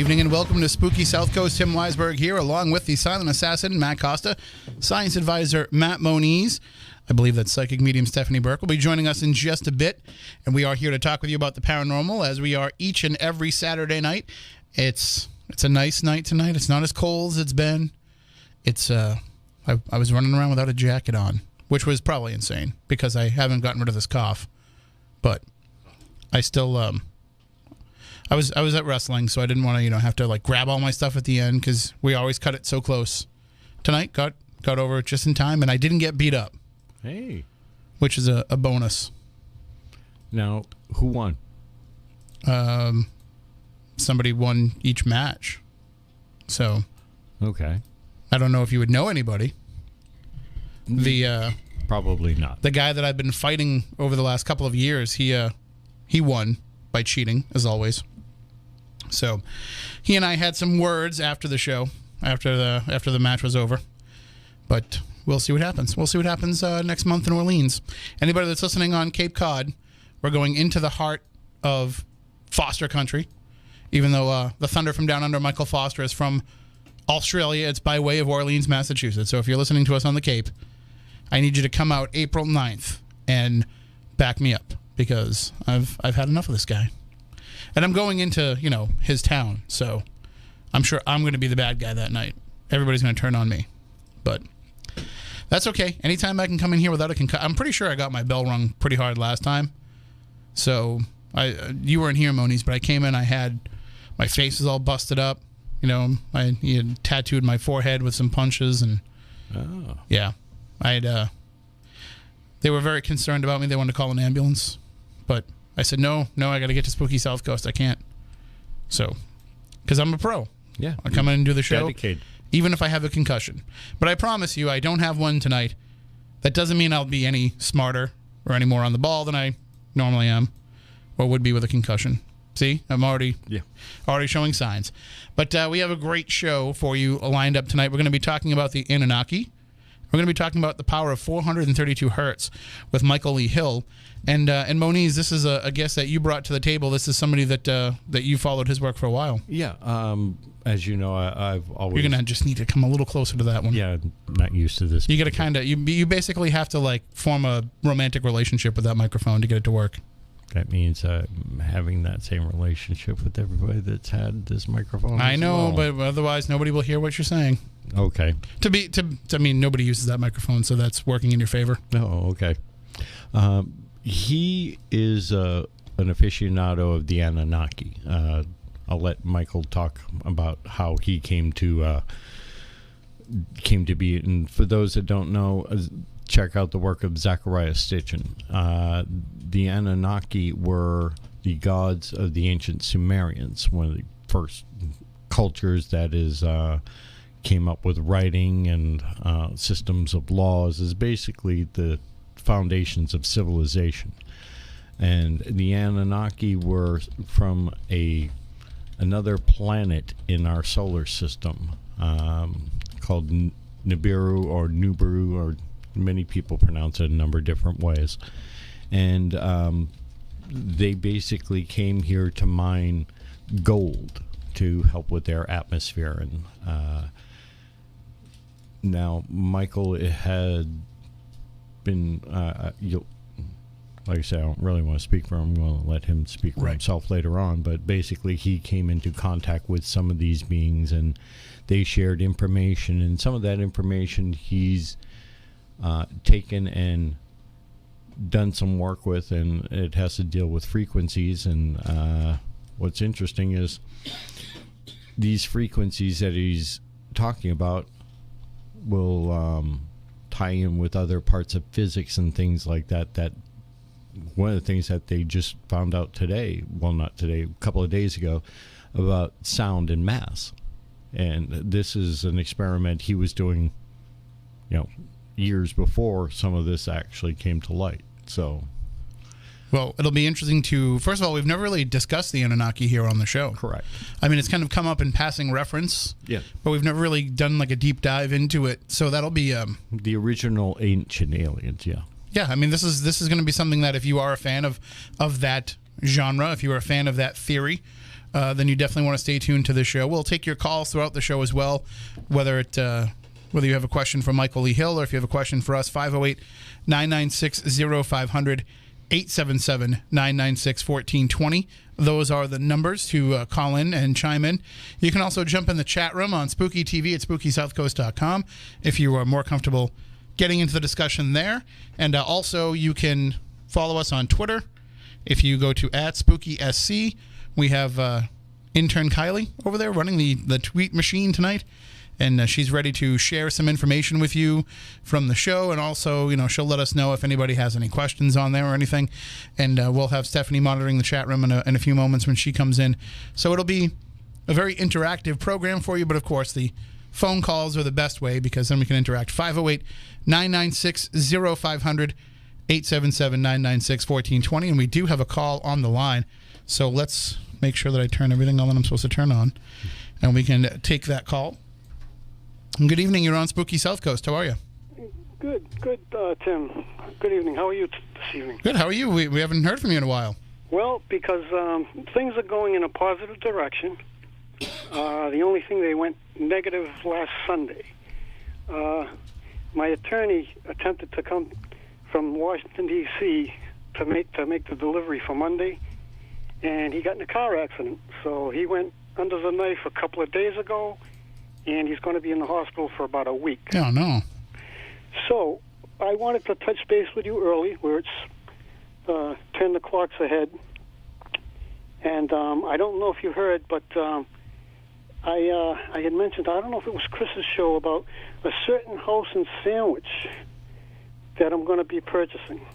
evening and welcome to Spooky South Coast. Tim Weisberg here, along with the silent assassin, Matt Costa, science advisor, Matt Moniz. I believe that psychic medium Stephanie Burke will be joining us in just a bit, and we are here to talk with you about the paranormal, as we are each and every Saturday night. It's a nice night tonight. It's not as cold as it's been. I was running around without a jacket on, which was probably insane because I haven't gotten rid of this cough. But I still I was at wrestling, so I didn't want to have to like grab all my stuff at the end because we always cut it so close. Tonight got over it just in time, and I didn't get beat up. Hey, which is a bonus. Now, who won? Somebody won each match. So, okay. I don't know if you would know anybody. Probably not. The guy that I've been fighting over the last couple of years, he won by cheating, as always. So, he and I had some words after the show, after the match was over. But we'll see what happens. We'll see what happens next month in Orleans. Anybody that's listening on Cape Cod, we're going into the heart of Foster country. Even though the Thunder from Down Under, Michael Foster, is from Australia, it's by way of Orleans, Massachusetts. So if you're listening to us on the Cape, I need you to come out April 9th and back me up because I've had enough of this guy. And I'm going into, his town. So I'm sure I'm going to be the bad guy that night. Everybody's going to turn on me. But that's okay. Anytime I can come in here without a concussion. I'm pretty sure I got my bell rung pretty hard last time. So you weren't here, Moniz, but I came in. I had my face was all busted up. He had tattooed my forehead with some punches, and yeah, they were very concerned about me. They wanted to call an ambulance, but I said no. I got to get to Spooky South Coast. I can't. So, because I'm a pro. Yeah, I come in and do the show. Dedicated. Even if I have a concussion. But I promise you, I don't have one tonight. That doesn't mean I'll be any smarter or any more on the ball than I normally am or would be with a concussion. See, I'm already showing signs. But we have a great show for you lined up tonight. We're going to be talking about the Anunnaki. We're going to be talking about the power of 432 Hertz with Michael Lee Hill. And Moniz, this is a guest that you brought to the table. This is somebody that you followed his work for a while. Yeah, as you know, I've always... You're going to just need to come a little closer to that one. Yeah, not used to this. You got to kind of... You basically have to, like, form a romantic relationship with that microphone to get it to work. That means having that same relationship with everybody that's had this microphone. I know, but otherwise nobody will hear what you're saying. Okay. I mean, nobody uses that microphone, so that's working in your favor. Oh, okay. He is an aficionado of the Anunnaki. I'll let Michael talk about how he came to be. And for those that don't know, check out the work of Zecharia Sitchin. The Anunnaki were the gods of the ancient Sumerians, one of the first cultures that is came up with writing and systems of laws, is basically the foundations of civilization. And the Anunnaki were from another planet in our solar system called Nibiru or Nubiru, or many people pronounce it a number of different ways. And they basically came here to mine gold to help with their atmosphere. And now Michael had been, like I said, I don't really want to speak for him. I'm going to let him speak for himself later on. But basically, he came into contact with some of these beings, and they shared information. And some of that information he's taken and done some work with, and it has to deal with frequencies. And what's interesting is these frequencies that he's talking about will tie in with other parts of physics and things like that. That one of the things that they just found out today, well, not today, a couple of days ago, about sound and mass. And this is an experiment he was doing, years before some of this actually came to light. So, well, it'll be interesting to, first of all, we've never really discussed the Anunnaki here on the show. Correct. I mean, it's kind of come up in passing reference. Yeah. But we've never really done like a deep dive into it. So that'll be the original ancient aliens. Yeah. Yeah. I mean, this is going to be something that if you are a fan of that genre, if you are a fan of that theory, then you definitely want to stay tuned to the show. We'll take your calls throughout the show as well, whether you have a question for Michael Lee Hill or if you have a question for us. 508-996-0500, 877-996-1420. Those are the numbers to call in and chime in. You can also jump in the chat room on Spooky TV at SpookySouthCoast.com if you are more comfortable getting into the discussion there. And also, you can follow us on Twitter. If you go to @SpookySC, we have intern Kylie over there running the tweet machine tonight. And she's ready to share some information with you from the show. And also, she'll let us know if anybody has any questions on there or anything. And we'll have Stephanie monitoring the chat room in a few moments when she comes in. So it'll be a very interactive program for you. But, of course, the phone calls are the best way because then we can interact. 508-996-0500, 877-996-1420. And we do have a call on the line. So let's make sure that I turn everything on that I'm supposed to turn on. And we can take that call. Good evening. You're on Spooky South Coast. How are you? Good, Tim. Good evening. How are you this evening? Good. How are you? We haven't heard from you in a while. Well, because things are going in a positive direction. The only thing, they went negative last Sunday. My attorney attempted to come from Washington, D.C. to make the delivery for Monday, and he got in a car accident. So he went under the knife a couple of days ago, and he's going to be in the hospital for about a week. Oh, no. So I wanted to touch base with you early, where it's 10 o'clock ahead. And I don't know if you heard, but I had mentioned, I don't know if it was Chris's show, about a certain house in Sandwich that I'm going to be purchasing.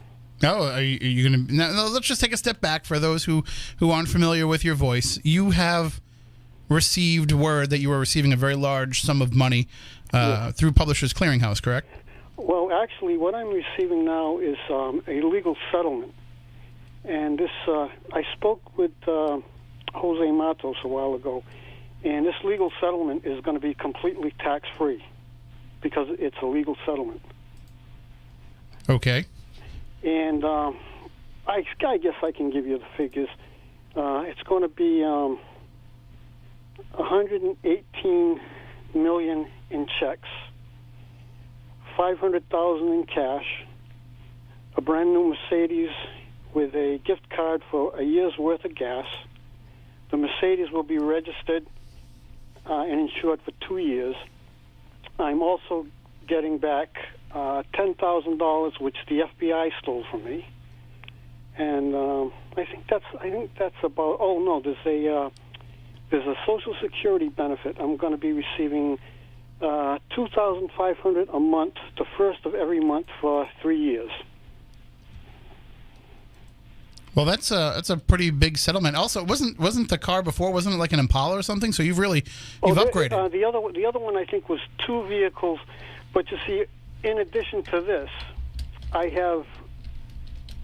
Oh, are you going to... Now, let's just take a step back for those who aren't familiar with your voice. You have received word that you were receiving a very large sum of money through Publishers Clearinghouse, correct? Well, actually, what I'm receiving now is a legal settlement. And this, I spoke with Jose Matos a while ago, and this legal settlement is going to be completely tax-free because it's a legal settlement. Okay. And I guess I can give you the figures. It's going to be $118 million in checks, $500,000 in cash, a brand new Mercedes with a gift card for a year's worth of gas. The Mercedes will be registered and insured for 2 years. I'm also getting back $10,000, which the FBI stole from me, and I think that's about. Oh no, there's a Social Security benefit. I'm going to be receiving $2,500 a month, the first of every month for 3 years. Well, that's a pretty big settlement. Also, wasn't the car before? Wasn't it like an Impala or something? So you've upgraded. The other one I think was 2 vehicles, but you see, in addition to this, I have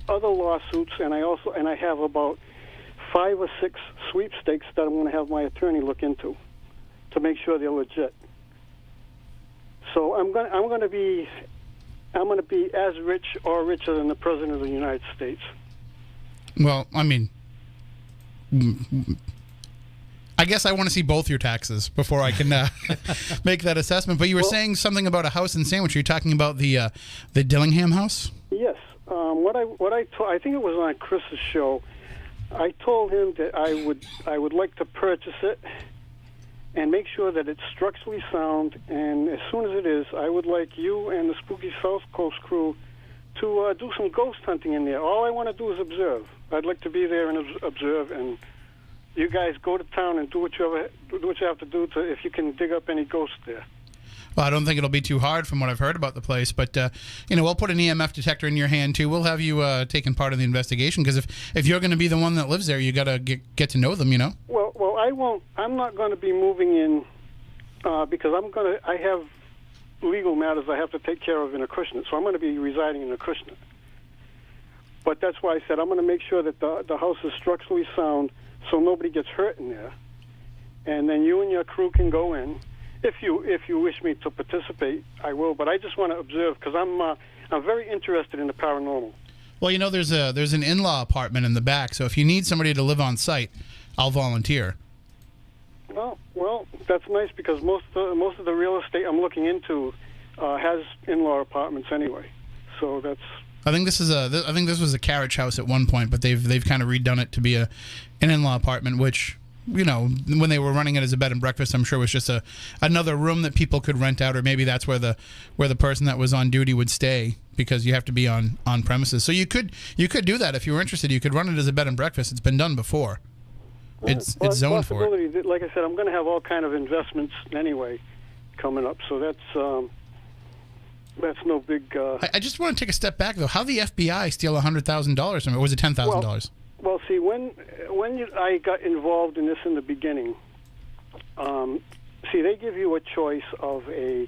other lawsuits, and I have about 5 or 6 sweepstakes that I'm going to have my attorney look into to make sure they're legit. So I'm going to be as rich or richer than the President of the United States. Well, I mean, I guess I want to see both your taxes before I can make that assessment. But you were saying something about a house in Sandwich. Are you talking about the Dillingham house? Yes. I think it was on Chris's show. I told him that I would like to purchase it and make sure that it's structurally sound. And as soon as it is, I would like you and the Spooky South Coast crew to do some ghost hunting in there. All I want to do is observe. I'd like to be there and observe, and you guys go to town and do what you have to do if you can dig up any ghosts there. Well, I don't think it'll be too hard from what I've heard about the place, but we'll put an EMF detector in your hand too. We'll have you taking part in the investigation because if you're going to be the one that lives there, you got to get to know them, you know. Well, I won't. I'm not going to be moving in because I have legal matters I have to take care of in Acushnet, so I'm going to be residing in Acushnet. But that's why I said I'm going to make sure that the house is structurally sound so nobody gets hurt in there, and then you and your crew can go in. If you wish me to participate, I will. But I just want to observe because I'm very interested in the paranormal. Well, there's an in-law apartment in the back, so if you need somebody to live on site, I'll volunteer. Well, that's nice because most of the real estate I'm looking into has in-law apartments anyway. So that's. I think this was a carriage house at one point, but they've kind of redone it to be an in-law apartment, which, you know, when they were running it as a bed and breakfast, I'm sure was just another room that people could rent out, or maybe that's where the person that was on duty would stay, because you have to be on premises. So you could do that if you were interested. You could run it as a bed and breakfast. It's been done before. It's zoned for it. Like I said, I'm going to have all kind of investments anyway coming up, so that's no big. I just want to take a step back though. How the FBI steal $100,000 from it? Or was it $10,000? Well, see, when I got involved in this in the beginning, they give you a choice of a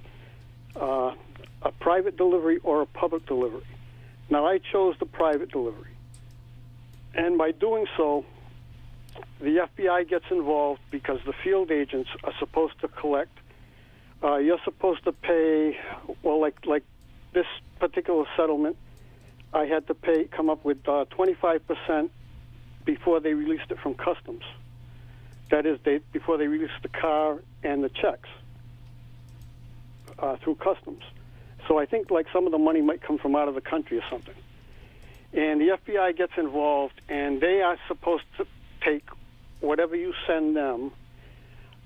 private delivery or a public delivery. Now, I chose the private delivery, and by doing so, the FBI gets involved because the field agents are supposed to collect. You're supposed to pay, well, like this particular settlement, I had to come up with 25% before they released it from customs. That is, before they released the car and the checks through customs. So I think like some of the money might come from out of the country or something. And the FBI gets involved, and they are supposed to take whatever you send them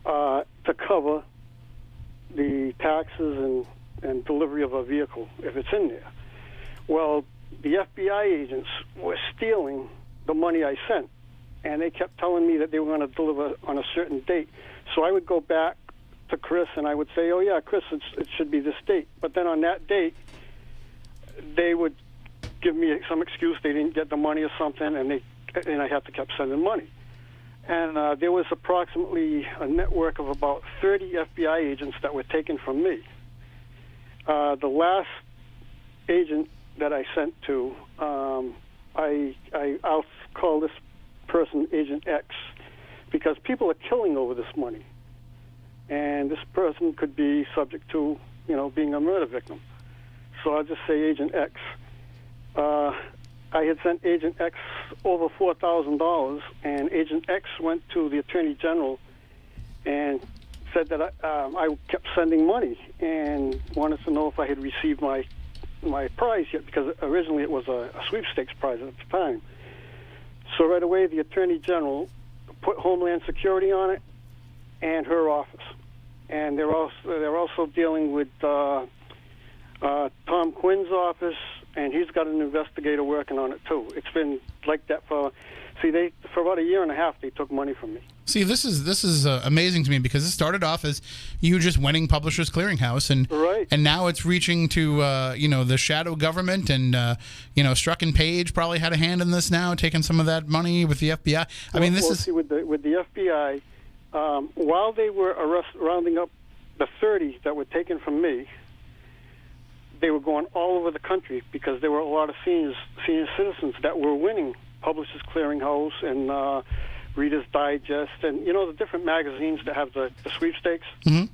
to cover the taxes and delivery of a vehicle, if it's in there. Well, the FBI agents were stealing the money I sent, and they kept telling me that they were going to deliver on a certain date. So I would go back to Chris, and I would say, oh, yeah, Chris, it should be this date. But then on that date, they would give me some excuse they didn't get the money or something, and I had to keep sending money. And there was approximately a network of about 30 FBI agents that were taken from me. The last agent that I sent to, I'll call this person Agent X, because people are killing over this money. And this person could be subject to, being a murder victim. So I'll just say Agent X. I had sent Agent X over $4,000, and Agent X went to the Attorney General and said that I kept sending money and wanted to know if I had received my prize yet, because originally it was a sweepstakes prize at the time. So right away, the Attorney General put Homeland Security on it and her office, and they're also dealing with Tom Quinn's office. And he's got an investigator working on it too. It's been like that for about a year and a half. They took money from me. See, this is amazing to me, because it started off as you just winning Publishers Clearinghouse, and right. And now it's reaching to the shadow government, and Struck and Page probably had a hand in this now, taking some of that money with the FBI. See, with the FBI, while they were rounding up the 30 that were taken from me, they were going all over the country, because there were a lot of senior citizens that were winning Publishers Clearinghouse and Reader's Digest, and the different magazines that have the sweepstakes. Mm-hmm.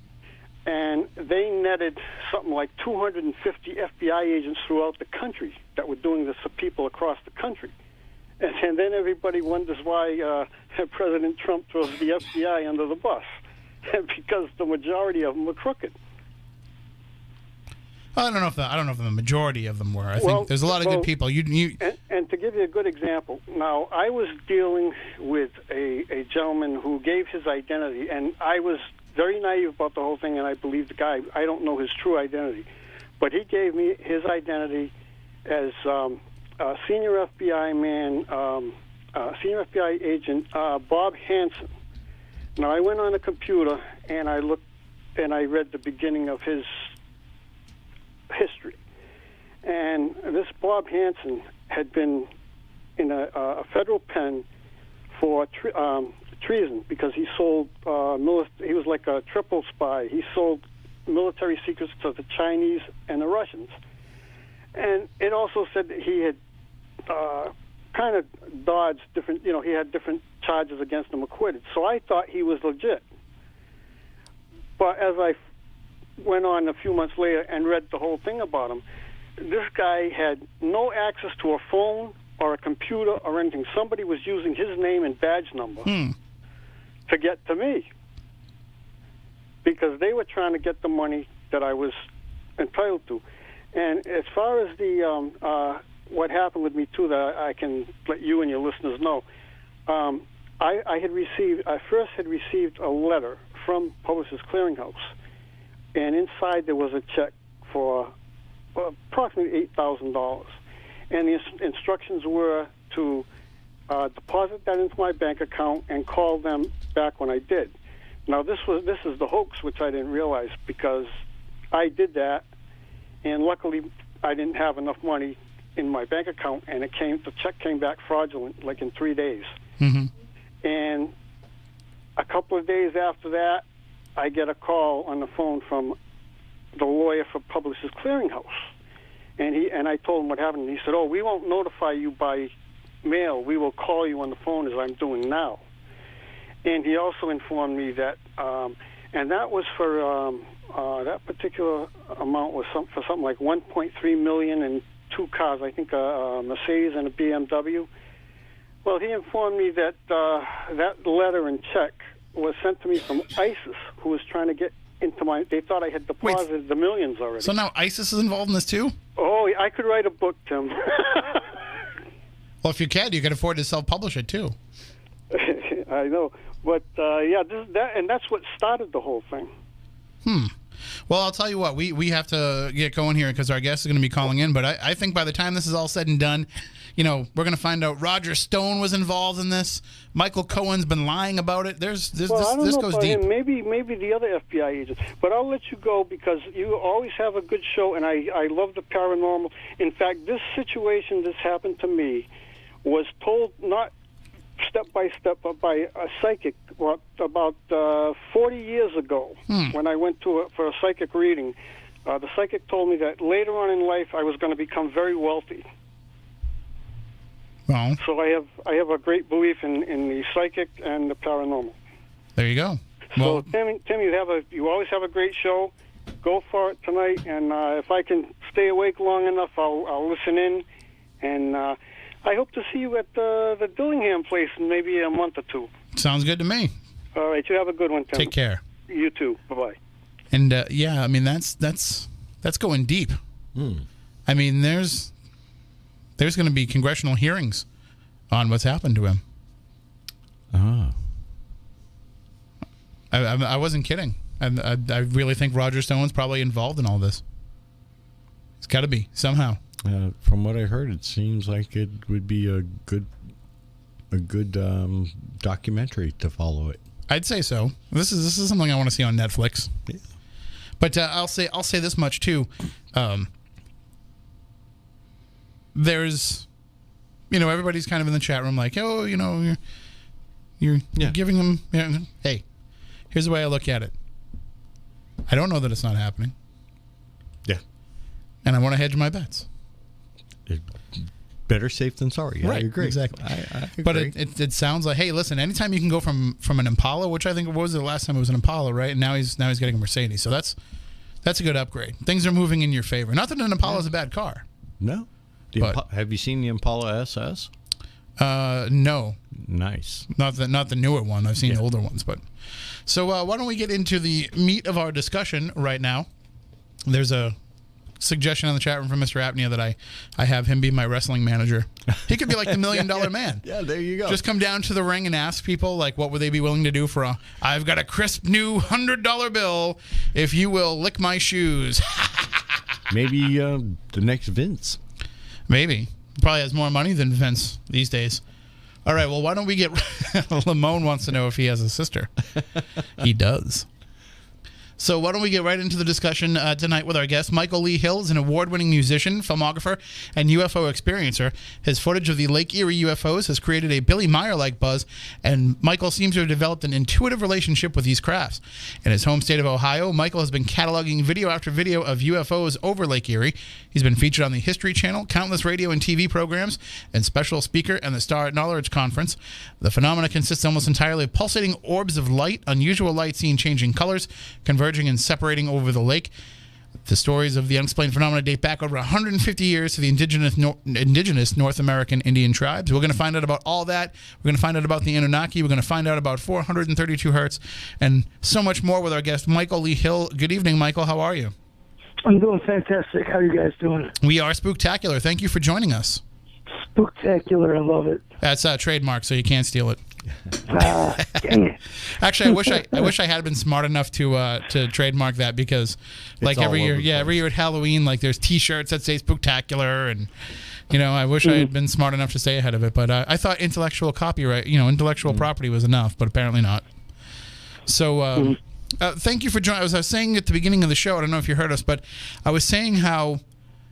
And they netted something like 250 FBI agents throughout the country that were doing this to people across the country. And then everybody wonders why President Trump throws the FBI under the bus, because the majority of them were crooked. I don't know if the majority of them were. I think there's a lot of good people. And to give you a good example, now I was dealing with a gentleman who gave his identity, and I was very naive about the whole thing, and I believed the guy. I don't know his true identity, but he gave me his identity as a senior FBI man, senior FBI agent Bob Hansen. Now I went on the computer and I looked and I read the beginning of his history, and this Bob Hansen had been in a federal pen for treason, because he sold he was like a triple spy. He sold military secrets to the Chinese and the Russians, and it also said that he had kind of dodged different, he had different charges against him acquitted. So I thought he was legit, but as I went on a few months later and read the whole thing about him, this guy had no access to a phone or a computer or anything. Somebody was using his name and badge number to get to me. because they were trying to get the money that I was entitled to. And as far as the what happened with me too, that I can let you and your listeners know, I first had received a letter from Publishers Clearinghouse, and inside there was a check for approximately $8,000, and the instructions were to deposit that into my bank account and call them back when I did. Now this is the hoax, which I didn't realize, because I did that, and luckily I didn't have enough money in my bank account, and the check came back fraudulent, like in 3 days. Mm-hmm. And a couple of days after that, I get a call on the phone from the lawyer for Publishers Clearinghouse, and I told him what happened. And he said, "Oh, we won't notify you by mail. We will call you on the phone, as I'm doing now." And he also informed me that, and that was for that particular amount was for something like $1.3 million and 2 cars, I think a Mercedes and a BMW. Well, he informed me that that letter and check was sent to me from ISIS, who was trying to get into my... They thought I had deposited the millions already. So now ISIS is involved in this too? Oh, I could write a book, Tim. Well, if you can afford to self-publish it too. I know. But, that's what started the whole thing. Well, I'll tell you what, we have to get going here because our guest is going to be calling in, but I think by the time this is all said and done, we're going to find out Roger Stone was involved in this. Michael Cohen's been lying about it. This goes deep. Maybe the other FBI agents. But I'll let you go because you always have a good show, and I love the paranormal. In fact, this situation that's happened to me was told not step by step, but by a psychic about 40 years ago when I went for a psychic reading. The psychic told me that later on in life I was going to become very wealthy. Well, so I have a great belief in the psychic and the paranormal. There you go. Well, so Tim, you always have a great show. Go for it tonight, and if I can stay awake long enough, I'll listen in, and I hope to see you at the Dillingham place in maybe a month or two. Sounds good to me. All right, you have a good one, Tim. Take care. You too. Bye-bye. And I mean that's going deep. I mean, there's going to be congressional hearings on what's happened to him. I wasn't kidding. I really think Roger Stone's probably involved in all this. It's got to be somehow. From what I heard, it seems like it would be a good documentary to follow it. I'd say so. This is something I want to see on Netflix. Yeah. But I'll say this much too. There's, everybody's kind of in the chat room like, oh, you're giving them. Hey, here's the way I look at it. I don't know that it's not happening. Yeah. And I want to hedge my bets. Better safe than sorry. Yeah, right, I agree. Exactly. I agree. But it sounds like, hey, listen, anytime you can go from an Impala, which I think, what was the last time it was an Impala, right? And now he's getting a Mercedes. So that's a good upgrade. Things are moving in your favor. Not that an Impala is a bad car. No. Have you seen the Impala SS? No. Nice. Not the newer one. I've seen the older ones. But so why don't we get into the meat of our discussion right now? There's a suggestion in the chat room from Mr. Apnea that I have him be my wrestling manager. He could be like the $1 million man. Yeah, there you go. Just come down to the ring and ask people, like, what would they be willing to do for I've got a crisp new $100 bill if you will lick my shoes. Maybe the next Vince. Maybe. Probably has more money than Vince these days. All right, well, why don't we get... Lamone wants to know if he has a sister. He does. So why don't we get right into the discussion tonight with our guest. Michael Lee Hill is an award-winning musician, filmographer, and UFO experiencer. His footage of the Lake Erie UFOs has created a Billy Meyer-like buzz, and Michael seems to have developed an intuitive relationship with these crafts. In his home state of Ohio, Michael has been cataloging video after video of UFOs over Lake Erie. He's been featured on the History Channel, countless radio and TV programs, and special speaker and the Star Knowledge Conference. The phenomena consists almost entirely of pulsating orbs of light, unusual light seen changing colors, converging and separating over the lake. The stories of the unexplained phenomena date back over 150 years to the indigenous North American Indian tribes. We're going to find out about all that. We're going to find out about the Anunnaki. We're going to find out about 432 Hertz and so much more with our guest, Michael Lee Hill. Good evening, Michael. How are you? I'm doing fantastic. How are you guys doing? We are spooktacular. Thank you for joining us. Spooktacular. I love it. That's trademark, so you can't steal it. Dang it. Actually, I wish I had been smart enough to trademark that, because like every year at Halloween, like there's T-shirts that say Spooktacular, and I wish I had been smart enough to stay ahead of it. But I thought intellectual copyright, intellectual property was enough, but apparently not. So thank you for joining. I was saying at the beginning of the show, I don't know if you heard us, but I was saying how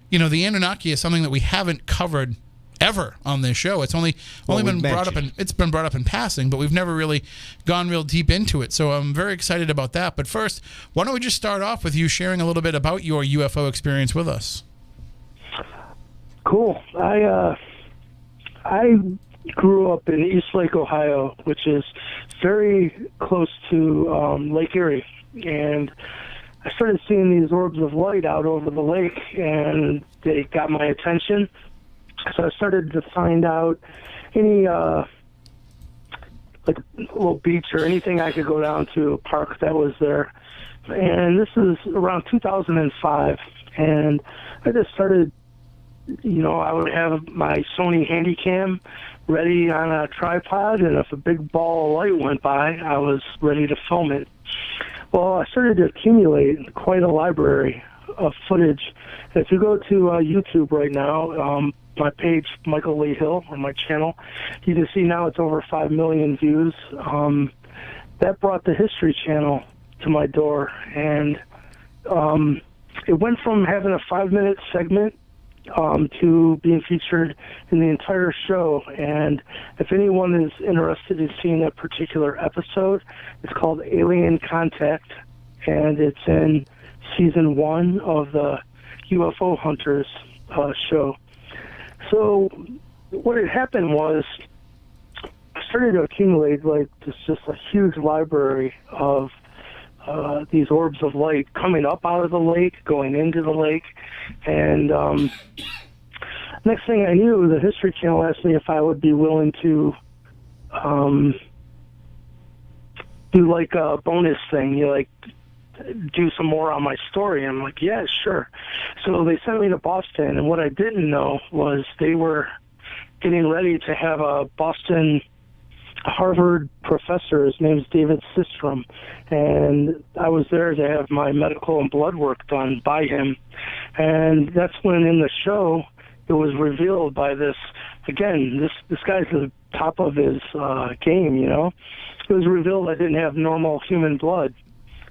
the Anunnaki is something that we haven't covered ever on this show. It's only been brought up, and it's been brought up in passing, but we've never really gone real deep into it. So I'm very excited about that. But first, why don't we just start off with you sharing a little bit about your UFO experience with us? Cool. I grew up in East Lake, Ohio, which is very close to Lake Erie, and I started seeing these orbs of light out over the lake, and they got my attention. So I started to find out any like little beach or anything I could go down to, a park that was there. And this is around 2005, and I just started, I would have my Sony Handycam ready on a tripod, and if a big ball of light went by, I was ready to film it. Well, I started to accumulate quite a library of footage. If you go to YouTube right now, my page, Michael Lee Hill, or my channel, you can see now it's over 5 million views. That brought the History Channel to my door, and it went from having a 5-minute segment to being featured in the entire show. And if anyone is interested in seeing that particular episode, it's called Alien Contact, and it's in season 1 of the UFO Hunters show. So what had happened was I started to accumulate just a huge library of these orbs of light coming up out of the lake, going into the lake. And next thing I knew, the History Channel asked me if I would be willing to do like a bonus thing, do some more on my story. And I'm like, yeah, sure. So they sent me to Boston, and what I didn't know was they were getting ready to have a Boston Harvard professor. His name's David Systrom, and I was there to have my medical and blood work done by him. And that's when in the show it was revealed by this guy's the top of his game, It was revealed I didn't have normal human blood.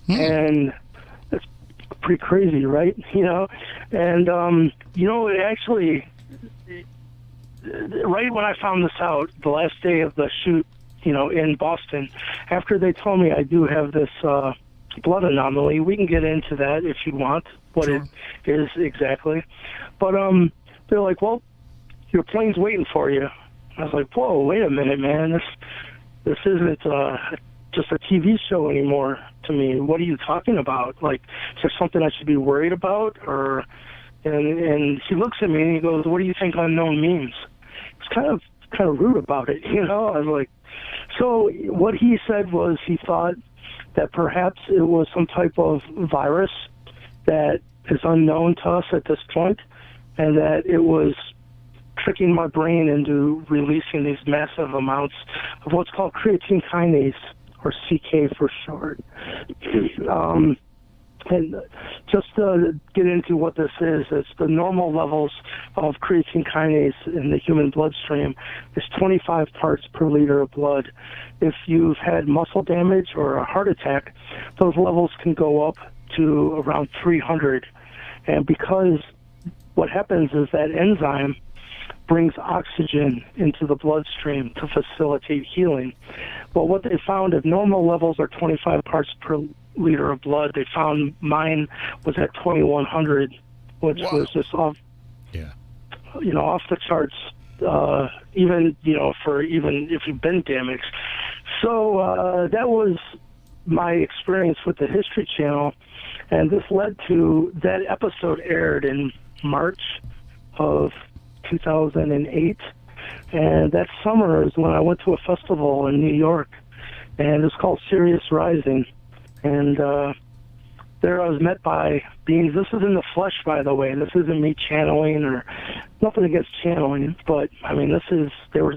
And that's pretty crazy, right? And it actually, right when I found this out, the last day of the shoot, in Boston, after they told me I do have this blood anomaly, we can get into that if you want, what it is exactly. But they're like, well, your plane's waiting for you. I was like, whoa, wait a minute, man, this isn't just a TV show anymore to me. What are you talking about? Is there something I should be worried about? And he looks at me and he goes, what do you think unknown means? It's kind of rude about it, I was like, so what he said was he thought that perhaps it was some type of virus that is unknown to us at this point, and that it was tricking my brain into releasing these massive amounts of what's called creatine kinase, or CK for short. And just to get into what this is, it's the normal levels of creatine kinase in the human bloodstream is 25 parts per liter of blood. If you've had muscle damage or a heart attack, those levels can go up to around 300. And because what happens is that enzyme brings oxygen into the bloodstream to facilitate healing. Well, what they found, if normal levels are 25 parts per liter of blood, they found mine was at 2,100, which was just off the charts, even if you've been damaged. So that was my experience with the History Channel. And this led to, that episode aired in March of 2008. And that summer is when I went to a festival in New York, and it's called Sirius Rising. And there I was met by beings. This is in the flesh, by the way. This isn't me channeling or nothing against channeling, but I mean, they were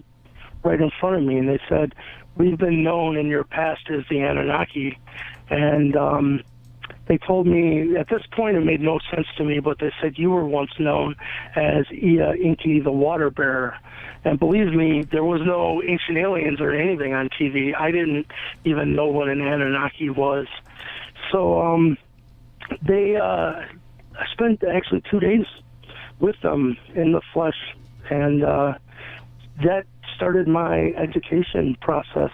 right in front of me, and they said, we've been known in your past as the Anunnaki. And they told me, at this point it made no sense to me, but they said, you were once known as Ea Inki, the water bearer. And believe me, there was no ancient aliens or anything on TV. I didn't even know what an Anunnaki was. So I spent actually 2 days with them in the flesh, and that started my education process,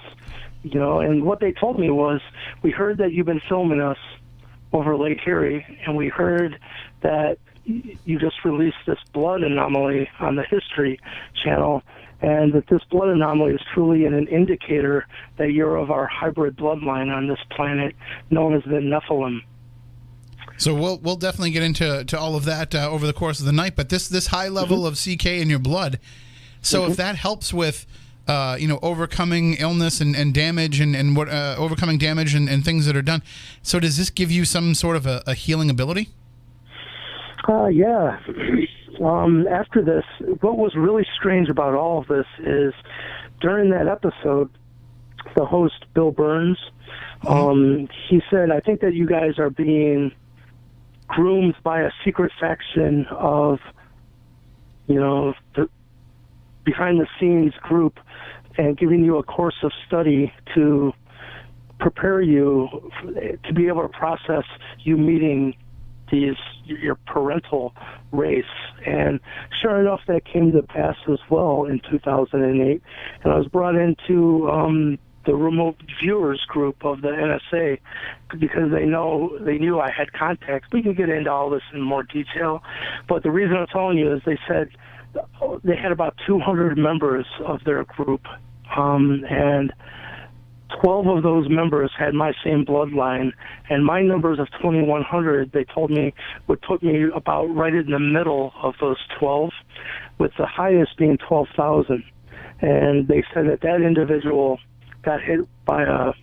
you know. And what they told me was, we heard that you've been filming us over Lake Erie, and we heard that you just released this blood anomaly on the History Channel, and that this blood anomaly is truly an indicator that you're of our hybrid bloodline on this planet known as the Nephilim. So we'll definitely get into all of that over the course of the night. But this high level of CK in your blood, so if that helps with overcoming illness and damage and what overcoming damage and things that are done, so does this give you some sort of a healing ability? Yeah. After this, what was really strange about all of this is, during that episode, the host, Bill Burns, he said, I think that you guys are being groomed by a secret faction of, the behind-the-scenes group, and giving you a course of study to prepare you to be able to process you meeting your parental race. And sure enough, that came to pass as well in 2008. And I was brought into the remote viewers group of the NSA, because they knew I had contacts. We can get into all this in more detail, but the reason I'm telling you is, they said they had about 200 members of their group, and 12 of those members had my same bloodline, and my numbers of 2,100, they told me, would put me about right in the middle of those 12, with the highest being 12,000. And they said that individual got hit by a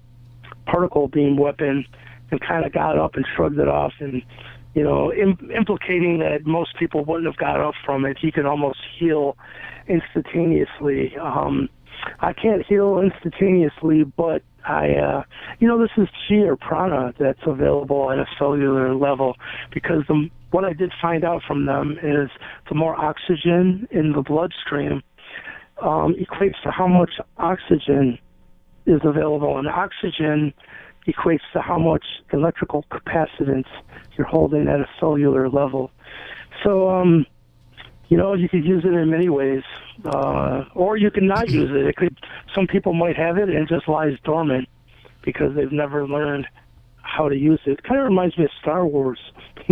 particle beam weapon and kind of got up and shrugged it off, and implicating that most people wouldn't have got up from it. He could almost heal instantaneously. I can't heal instantaneously, but this is chi or prana that's available at a cellular level, because what I did find out from them is the more oxygen in the bloodstream equates to how much oxygen is available, and oxygen equates to how much electrical capacitance you're holding at a cellular level. So, you could use it in many ways, or you can not use it. Some people might have it and it just lies dormant because they've never learned how to use it. It kind of reminds me of Star Wars.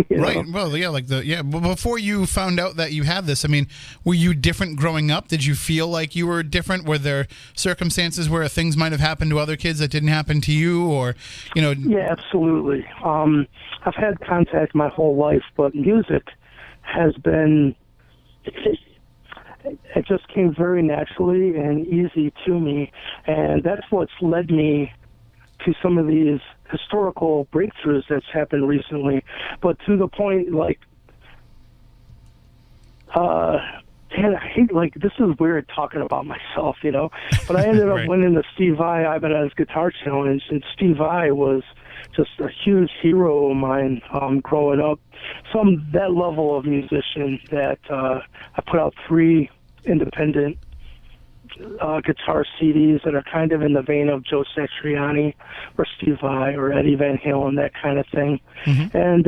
Right. Well, yeah, But before you found out that you had this, I mean, were you different growing up? Did you feel like you were different? Were there circumstances where things might have happened to other kids that didn't happen to you, or, Yeah, absolutely. I've had contact my whole life, but music has been, it just came very naturally and easy to me, and that's what's led me to some of these historical breakthroughs that's happened recently. But to the point, I hate, this is weird talking about myself, but I ended up winning the Steve Vai Ibanez Guitar Challenge, and Steve Vai was just a huge hero of mine growing up. So I'm that level of musician that I put out 3 independent guitar CDs that are kind of in the vein of Joe Satriani or Steve Vai or Eddie Van Halen, that kind of thing. And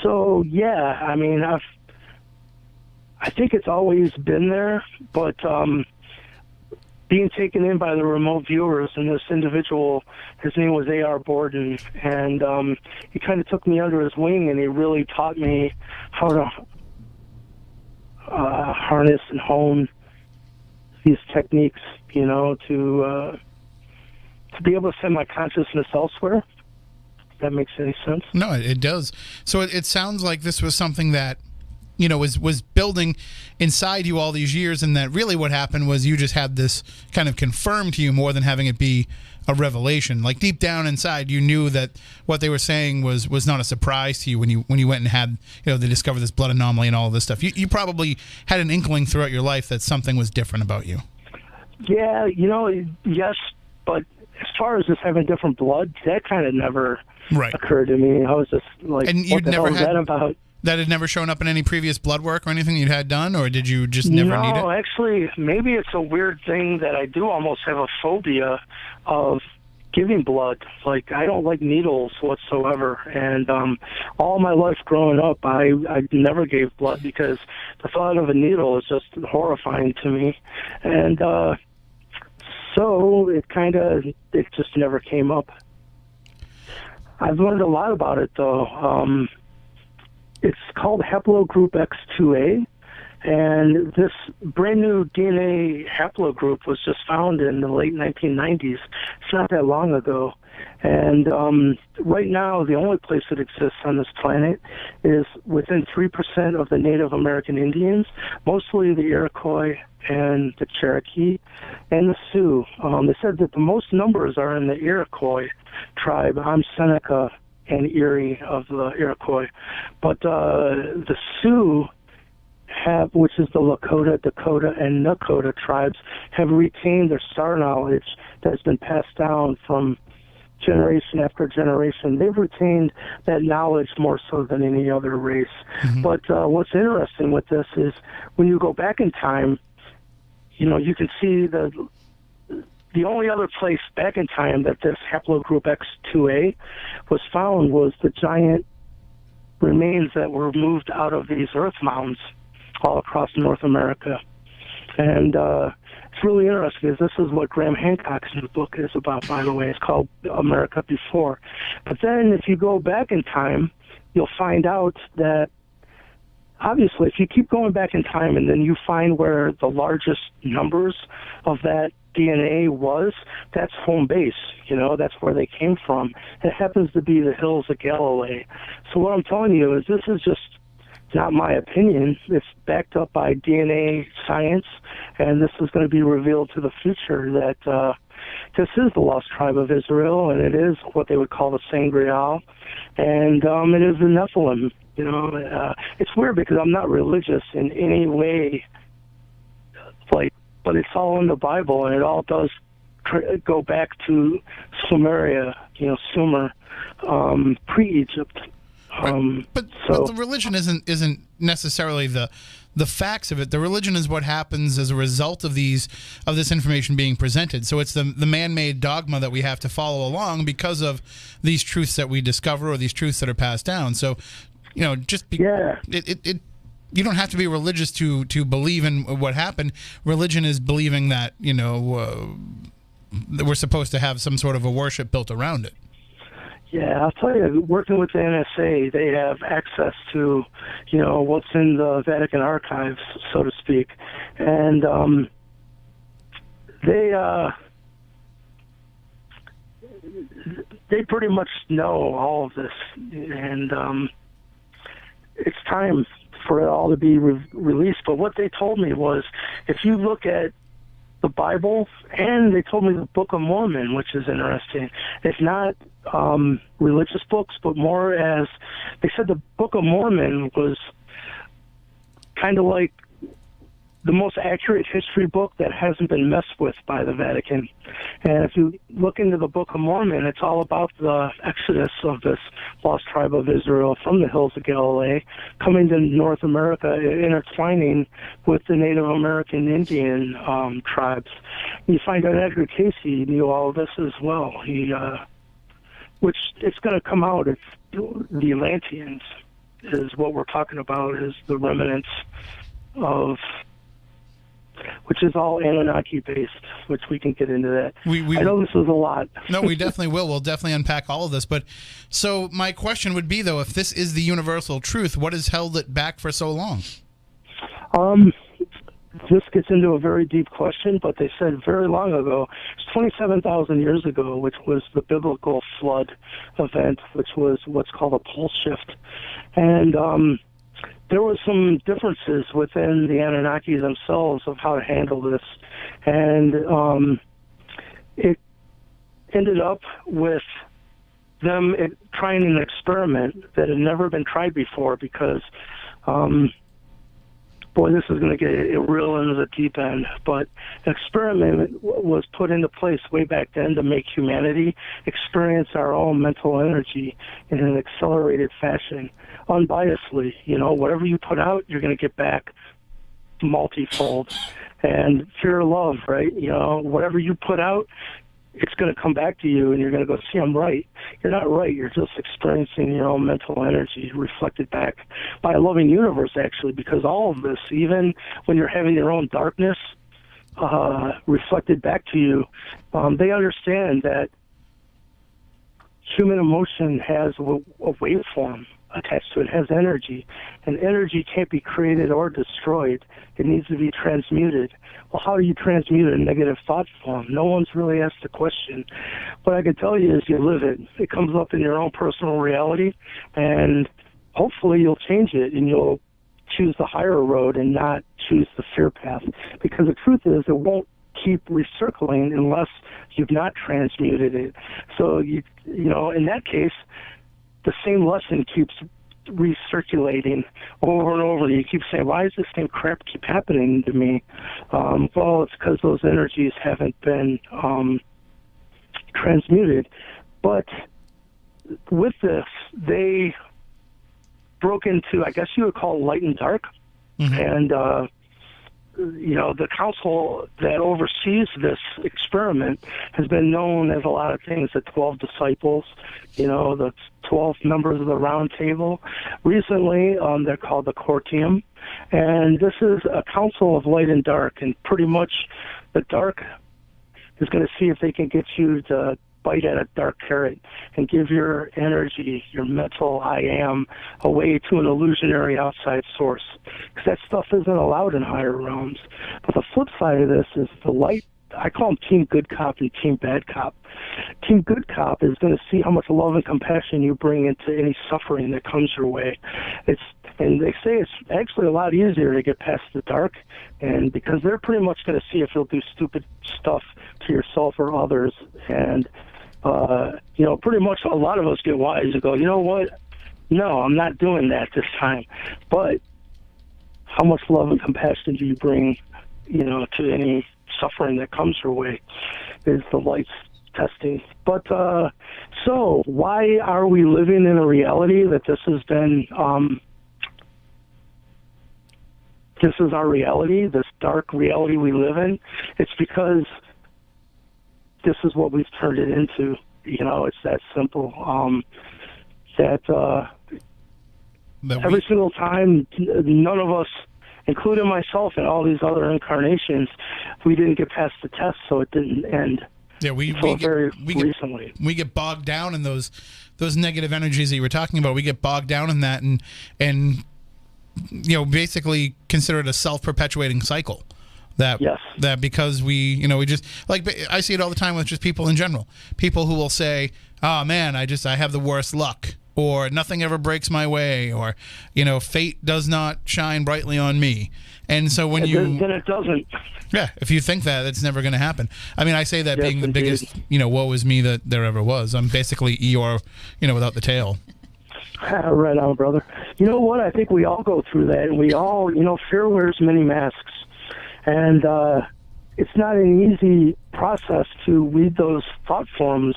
so, yeah, I mean, I think it's always been there, but being taken in by the remote viewers, and this individual, his name was A.R. Borden, and he kind of took me under his wing, and he really taught me how to harness and hone these techniques, to be able to send my consciousness elsewhere. that makes any sense. No, it does. So it sounds like this was something that, was building inside you all these years, and that really what happened was you just had this kind of confirmed to you more than having it be a revelation. Like deep down inside, you knew that what they were saying was not a surprise to you when you went and had, they discovered this blood anomaly and all of this stuff. You probably had an inkling throughout your life that something was different about you. Yeah, yes, but as far as just having different blood, that kind of never occurred to me. I was just like, and what the hell is that about? That had never shown up in any previous blood work or anything you'd had done, or did you just never need it? No, actually, maybe it's a weird thing that I do almost have a phobia of giving blood. Like, I don't like needles whatsoever. And all my life growing up, I never gave blood because the thought of a needle is just horrifying to me. And so it just never came up. I've learned a lot about it, though. It's called haplogroup X2A, and this brand new DNA haplogroup was just found in the late 1990s. It's not that long ago. And right now, the only place that exists on this planet is within 3% of the Native American Indians, mostly the Iroquois and the Cherokee and the Sioux. They said that the most numbers are in the Iroquois tribe. I'm Seneca and Erie of the Iroquois. But the Sioux which is the Lakota, Dakota, and Nakota tribes, have retained their star knowledge that's been passed down from generation after generation. They've retained that knowledge more so than any other race. Mm-hmm. But what's interesting with this is when you go back in time, you can see the only other place back in time that this haplogroup X2A was found was the giant remains that were moved out of these earth mounds all across North America. And it's really interesting because this is what Graham Hancock's new book is about, by the way. It's called America Before. But then if you go back in time, you'll find out that obviously if you keep going back in time and then you find where the largest numbers of that DNA was, that's home base. That's where they came from. It happens to be the hills of Galilee. So what I'm telling you is this is just not my opinion. It's backed up by DNA science, and this is going to be revealed to the future that this is the lost tribe of Israel, and it is what they would call the Sangreal, and it is the Nephilim. It's weird because I'm not religious in any way, but it's all in the Bible, and it all does go back to Sumeria, Sumer, pre-Egypt. But the religion isn't necessarily the facts of it. The religion is what happens as a result of this information being presented. So it's the man-made dogma that we have to follow along because of these truths that we discover or these truths that are passed down. So, you don't have to be religious to believe in what happened. Religion is believing that that we're supposed to have some sort of a worship built around it. Yeah, I'll tell you, working with the NSA, they have access to, what's in the Vatican archives, so to speak. And they pretty much know all of this. And it's time for it all to be released. But what they told me was, if you look at the Bible, and they told me the Book of Mormon, which is interesting. It's not religious books, but more as they said the Book of Mormon was kind of like the most accurate history book that hasn't been messed with by the Vatican. And if you look into the Book of Mormon, it's all about the exodus of this lost tribe of Israel from the hills of Galilee, coming to North America, intertwining with the Native American Indian tribes. You find out Edgar Casey knew all of this as well. Which it's going to come out. It's the Atlanteans is what we're talking about, is the remnants of, which is all Anunnaki based, which we can get into that. I know this is a lot. No, we definitely will. We'll definitely unpack all of this. But so my question would be, though, if this is the universal truth, what has held it back for so long? this gets into a very deep question, but they said very long ago, it's 27,000 years ago, which was the biblical flood event, which was what's called a pole shift. And there were some differences within the Anunnaki themselves of how to handle this. And it ended up with them trying an experiment that had never been tried before because boy, this is going to get real into the deep end, but an experiment was put into place way back then to make humanity experience our own mental energy in an accelerated fashion, unbiasedly. You know, whatever you put out, you're going to get back multifold. And fear, love, right? You know, whatever you put out, it's going to come back to you, and you're going to go, see, I'm right. You're not right. You're just experiencing your own mental energy reflected back by a loving universe, actually, because all of this, even when you're having your own darkness reflected back to you, they understand that human emotion has a waveform attached to it, has energy, and energy can't be created or destroyed. It needs to be transmuted. Well, how do you transmute a negative thought form? No one's really asked the question. What I can tell you is you live it. It comes up in your own personal reality, and hopefully you'll change it, and you'll choose the higher road and not choose the fear path. Because the truth is, it won't keep recircling unless you've not transmuted it. So, you know, in that case, the same lesson keeps recirculating over and over. You keep saying, why does this same crap keep happening to me? Well, it's because those energies haven't been transmuted. But with this, they broke into, I guess you would call it light and dark. Mm-hmm. And, you know, the council that oversees this experiment has been known as a lot of things, the 12 disciples, you know, the 12 members of the round table. Recently, they're called the Cortium, and this is a council of light and dark, and pretty much the dark is going to see if they can get you to bite at a dark carrot and give your energy, your mental I am, away to an illusionary outside source. Because that stuff isn't allowed in higher realms. But the flip side of this is the light. I call them Team Good Cop and Team Bad Cop. Team Good Cop is going to see how much love and compassion you bring into any suffering that comes your way. And they say it's actually a lot easier to get past the dark, and because they're pretty much going to see if you'll do stupid stuff to yourself or others. And you know, pretty much a lot of us get wise and go, you know what? No, I'm not doing that this time. But how much love and compassion do you bring, you know, to any suffering that comes your way is the light's testing. But so why are we living in a reality that this has been, this is our reality, this dark reality we live in? It's because this is what we've turned it into. You know, it's that simple. Every single time, none of us, including myself and all these other incarnations, we didn't get past the test, so it didn't end. Yeah, we get bogged down in those negative energies that you were talking about. We get bogged down in that, and you know, basically consider it a self-perpetuating cycle. That because we just, like, I see it all the time with just people in general. People who will say, oh man, I have the worst luck, or nothing ever breaks my way, or, you know, fate does not shine brightly on me. And so when then it doesn't. Yeah, if you think that, it's never going to happen. I mean, I say that being the biggest, you know, woe is me that there ever was. I'm basically Eeyore, you know, without the tail. Right on, brother. You know what? I think we all go through that, and we all, you know, fear wears many masks. And it's not an easy process to weed those thought forms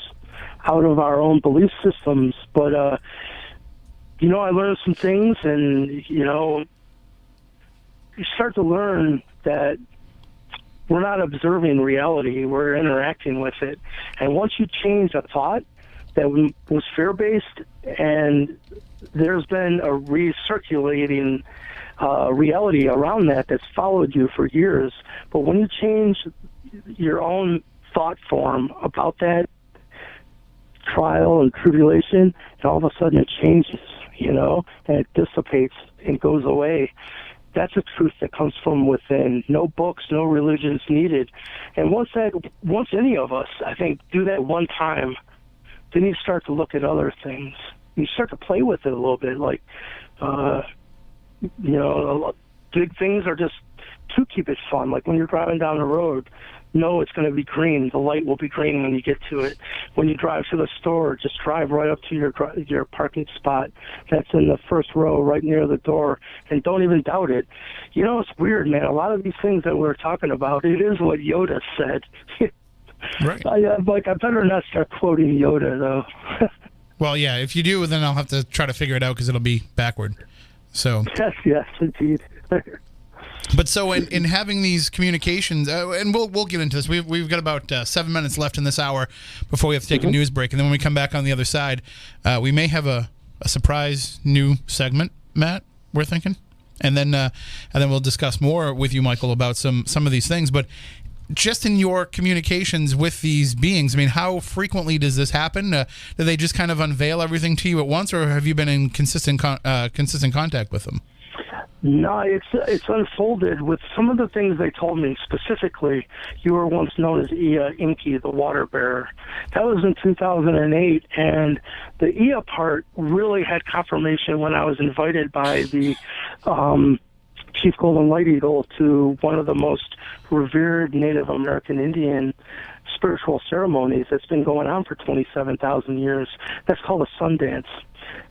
out of our own belief systems. But, you know, I learned some things, and, you know, you start to learn that we're not observing reality, we're interacting with it. And once you change a thought that was fear-based, and there's been a recirculating reality around that's followed you for years. But when you change your own thought form about that trial and tribulation, and all of a sudden it changes, you know, and it dissipates and goes away. that's a truth that comes from within. No books, no religions needed. And once any of us, I think, do that one time, then you start to look at other things. You start to play with it a little bit, like, big things are just to keep it fun. Like when you're driving down the road, know it's going to be green. The light will be green when you get to it. When you drive to the store, just drive right up to your parking spot. That's in the first row, right near the door, and don't even doubt it. It's weird, man. A lot of these things that we're talking about, it is what Yoda said. Right. I better not start quoting Yoda, though. Well, yeah, if you do, then I'll have to try to figure it out because it'll be backward. So Yes, indeed. But so in having these communications, and we'll get into this. We've got about 7 minutes left in this hour before we have to take a news break, and then when we come back on the other side, we may have a surprise new segment, Matt. We're thinking, and then we'll discuss more with you, Michael, about some of these things. But just in your communications with these beings, I mean, how frequently does this happen? Do they just kind of unveil everything to you at once, or have you been in consistent contact with them? No, it's unfolded with some of the things they told me. Specifically, you were once known as Ea Inky, the water bearer. That was in 2008, and the Ea part really had confirmation when I was invited by the Chief Golden Light Eagle to one of the most revered Native American Indian spiritual ceremonies that's been going on for 27,000 years. That's called a Sundance.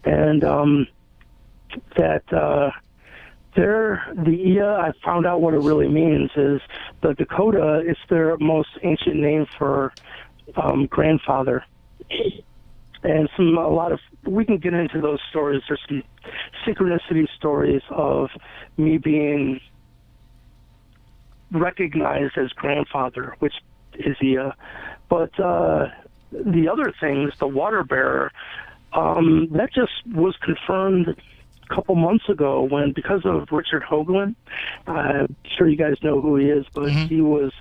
And the Ea, I found out what it really means is the Dakota is their most ancient name for grandfather. And we can get into those stories. There's some synchronicity stories of me being recognized as grandfather, which is Ea. But the other things, the water bearer, that just was confirmed a couple months ago when, because of Richard Hoagland, I'm sure you guys know who he is, but he was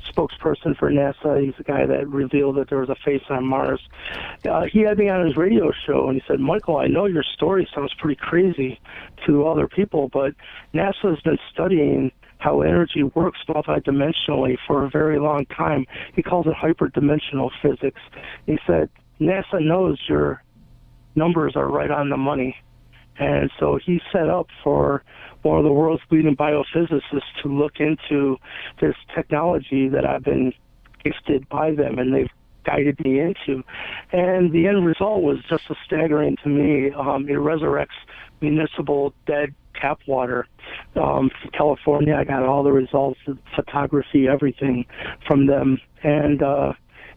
spokesperson for NASA. He's the guy that revealed that there was a face on Mars. He had me on his radio show, and he said, Michael, I know your story sounds pretty crazy to other people, but NASA has been studying how energy works multidimensionally for a very long time. He calls it hyperdimensional physics. He said, NASA knows your numbers are right on the money. And so he set up for one of the world's leading biophysicists to look into this technology that I've been gifted by them, and they've guided me into. And the end result was just as staggering to me. It resurrects municipal dead tap water. From California, I got all the results, the photography, everything from them. And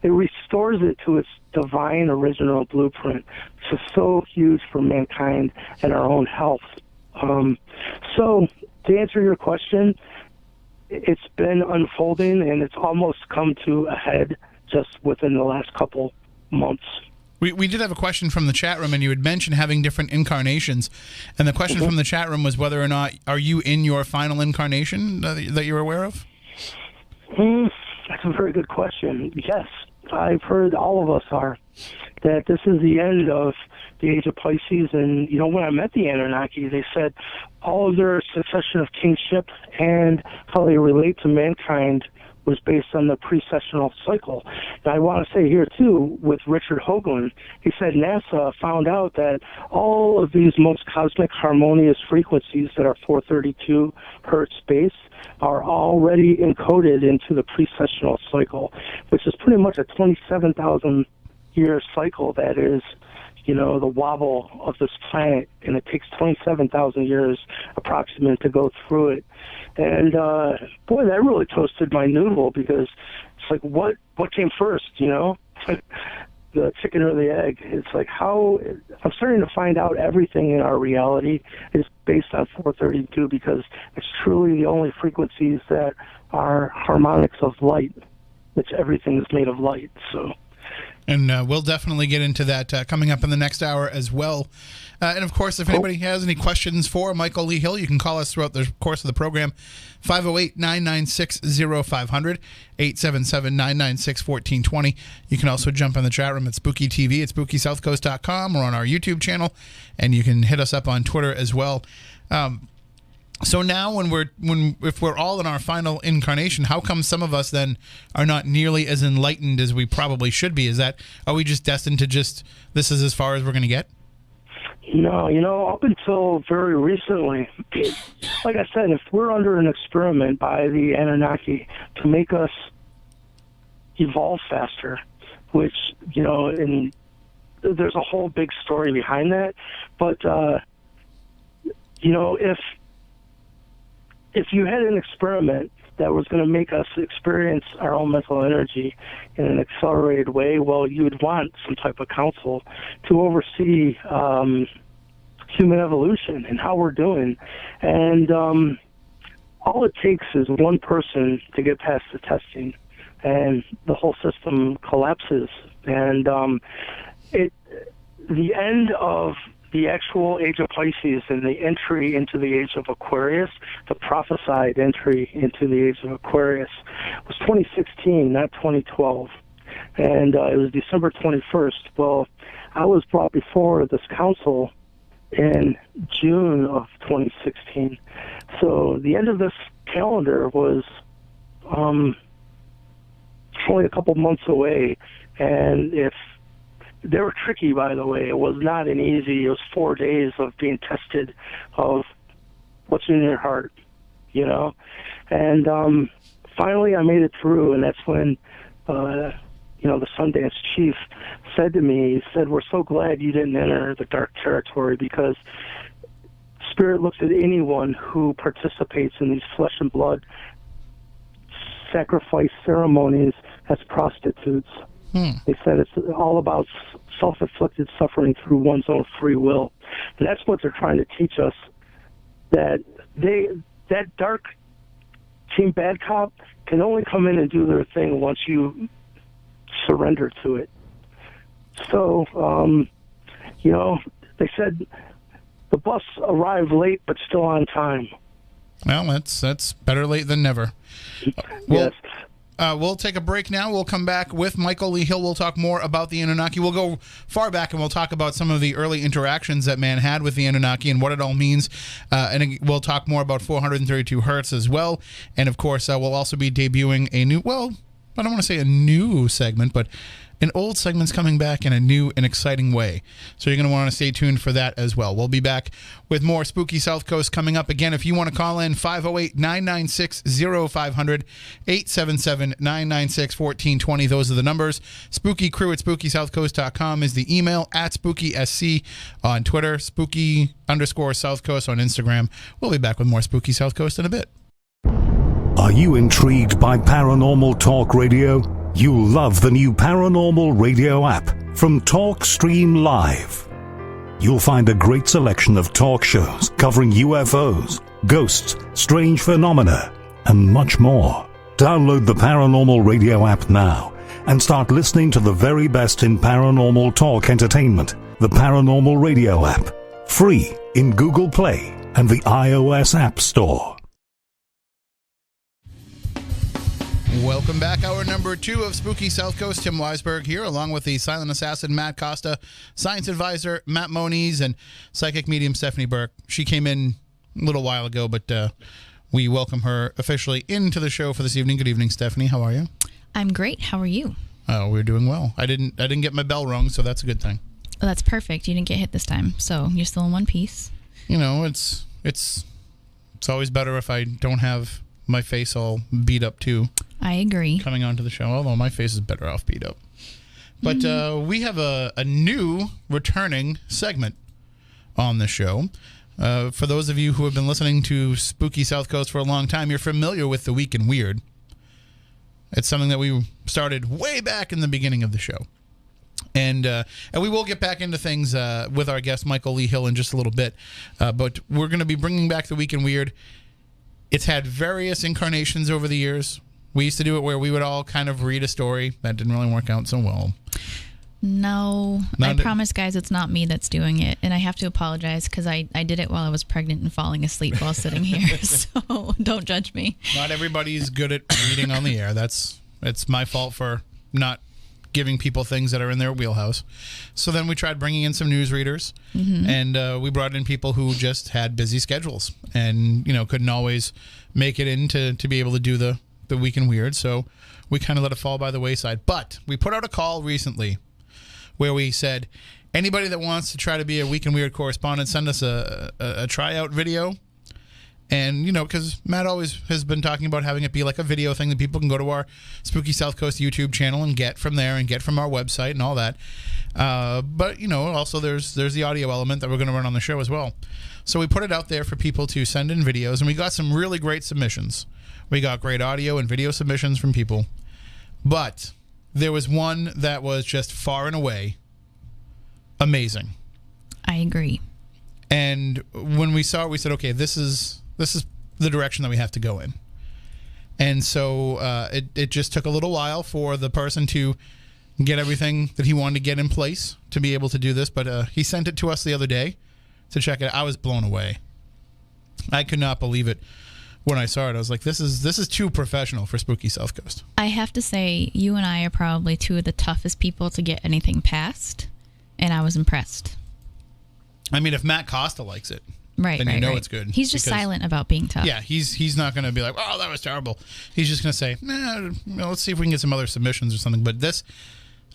it restores it to its divine original blueprint, which is so huge for mankind and our own health. So to answer your question, it's been unfolding, and it's almost come to a head just within the last couple months. We did have a question from the chat room, and you had mentioned having different incarnations. And the question from the chat room was whether or not, are you in your final incarnation that you're aware of? That's a very good question. Yes, I've heard all of us are. That this is the end of the age of Pisces. And, when I met the Anunnaki, they said all of their succession of kingship and how they relate to mankind was based on the precessional cycle. And I want to say here, too, with Richard Hoagland, he said NASA found out that all of these most cosmic harmonious frequencies that are 432 Hertz base are already encoded into the precessional cycle, which is pretty much a 27,000-year cycle that is, the wobble of this planet, and it takes 27,000 years approximate to go through it. And boy, that really toasted my noodle, because it's like, what came first, the chicken or the egg? It's like, how I'm starting to find out everything in our reality is based on 432, because it's truly the only frequencies that are harmonics of light, which everything is made of light. So. And we'll definitely get into that coming up in the next hour as well. And, of course, if anybody has any questions for Michael Lee Hill, you can call us throughout the course of the program, 508-996-0500, 877-996-1420. You can also jump in the chat room at Spooky TV at SpookySouthCoast.com or on our YouTube channel, and you can hit us up on Twitter as well. So now if we're all in our final incarnation, how come some of us then are not nearly as enlightened as we probably should be? Are we just destined to this is as far as we're going to get? No, up until very recently, like I said, if we're under an experiment by the Anunnaki to make us evolve faster, which, and there's a whole big story behind that, but, if you had an experiment that was going to make us experience our own mental energy in an accelerated way, well, you would want some type of council to oversee human evolution and how we're doing. And all it takes is one person to get past the testing, and the whole system collapses. And the end of the actual age of Pisces and the entry into the age of Aquarius, the prophesied entry into the age of Aquarius, was 2016, not 2012. And it was December 21st. Well, I was brought before this council in June of 2016. So the end of this calendar was only a couple months away. And they were tricky, by the way. It was not an easy. It was 4 days of being tested of what's in your heart, And finally, I made it through, and that's when, the Sundance chief said to me, he said, "We're so glad you didn't enter the dark territory, because Spirit looks at anyone who participates in these flesh and blood sacrifice ceremonies as prostitutes." They said it's all about self-inflicted suffering through one's own free will. And that's what they're trying to teach us, that dark Team Bad Cop can only come in and do their thing once you surrender to it. So, they said the bus arrived late but still on time. Well, that's better late than never. Yes. We'll take a break now. We'll come back with Michael Lee Hill. We'll talk more about the Anunnaki. We'll go far back and we'll talk about some of the early interactions that man had with the Anunnaki and what it all means. And we'll talk more about 432 Hertz as well. And, of course, we'll also be debuting a new, well, I don't want to say a new segment, but an old segment's coming back in a new and exciting way. So you're going to want to stay tuned for that as well. We'll be back with more Spooky South Coast coming up. Again, if you want to call in, 508-996-0500, 877-996-1420. Those are the numbers. SpookyCrew at SpookySouthCoast.com is the email, at SpookySC on Twitter, Spooky_South Coast on Instagram. We'll be back with more Spooky South Coast in a bit. Are you intrigued by Paranormal Talk Radio? You'll love the new Paranormal Radio app from TalkStream Live. You'll find a great selection of talk shows covering UFOs, ghosts, strange phenomena, and much more. Download the Paranormal Radio app now and start listening to the very best in paranormal talk entertainment. The Paranormal Radio app, free in Google Play and the iOS App Store. Welcome back. Hour number 2 of Spooky South Coast. Tim Weisberg here, along with the silent assassin Matt Costa, science advisor Matt Moniz, and psychic medium Stephanie Burke. She came in a little while ago, but we welcome her officially into the show for this evening. Good evening, Stephanie. How are you? I'm great. How are you? Oh, we're doing well. I didn't get my bell rung, so that's a good thing. Well, that's perfect. You didn't get hit this time, so you're still in one piece. It's always better if I don't have my face all beat up too. I agree. Coming onto the show, although my face is better off beat up. But we have a new returning segment on the show. For those of you who have been listening to Spooky South Coast for a long time, you're familiar with the Week in Weird. It's something that we started way back in the beginning of the show. And we will get back into things with our guest Michael Lee Hill in just a little bit. But we're going to be bringing back the Week in Weird. It's had various incarnations over the years. We used to do it where we would all kind of read a story. That didn't really work out so well. No, I promise, guys, it's not me that's doing it. And I have to apologize because I did it while I was pregnant and falling asleep while sitting here. So don't judge me. Not everybody's good at reading on the air. It's my fault for not giving people things that are in their wheelhouse. So then we tried bringing in some newsreaders, and we brought in people who just had busy schedules and, you know, couldn't always make it in to be able to do the Week in Weird. So we kind of let it fall by the wayside. But we put out a call recently where we said, anybody that wants to try to be a Week in Weird correspondent, send us a tryout video. And, you know, because Matt always has been talking about having it be like a video thing that people can go to our Spooky South Coast YouTube channel and get from there and get from our website and all that. But, you know, also there's the audio element that we're going to run on the show as well. So we put it out there for people to send in videos, and we got some really great submissions. We got great audio and video submissions from people. But there was one that was just far and away amazing. I agree. And when we saw it, we said, okay, this is the direction that we have to go in. And so it just took a little while for the person to get everything that he wanted to get in place to be able to do this. But he sent it to us the other day to check it. I was blown away. I could not believe it when I saw it. I was like, this is too professional for Spooky South Coast. I have to say, you and I are probably two of the toughest people to get anything past, and I was impressed. I mean, if Matt Costa likes it, right, then you know it's good. He's just silent about being tough. Yeah, he's not going to be like, oh, that was terrible. He's just going to say, let's see if we can get some other submissions or something. But this,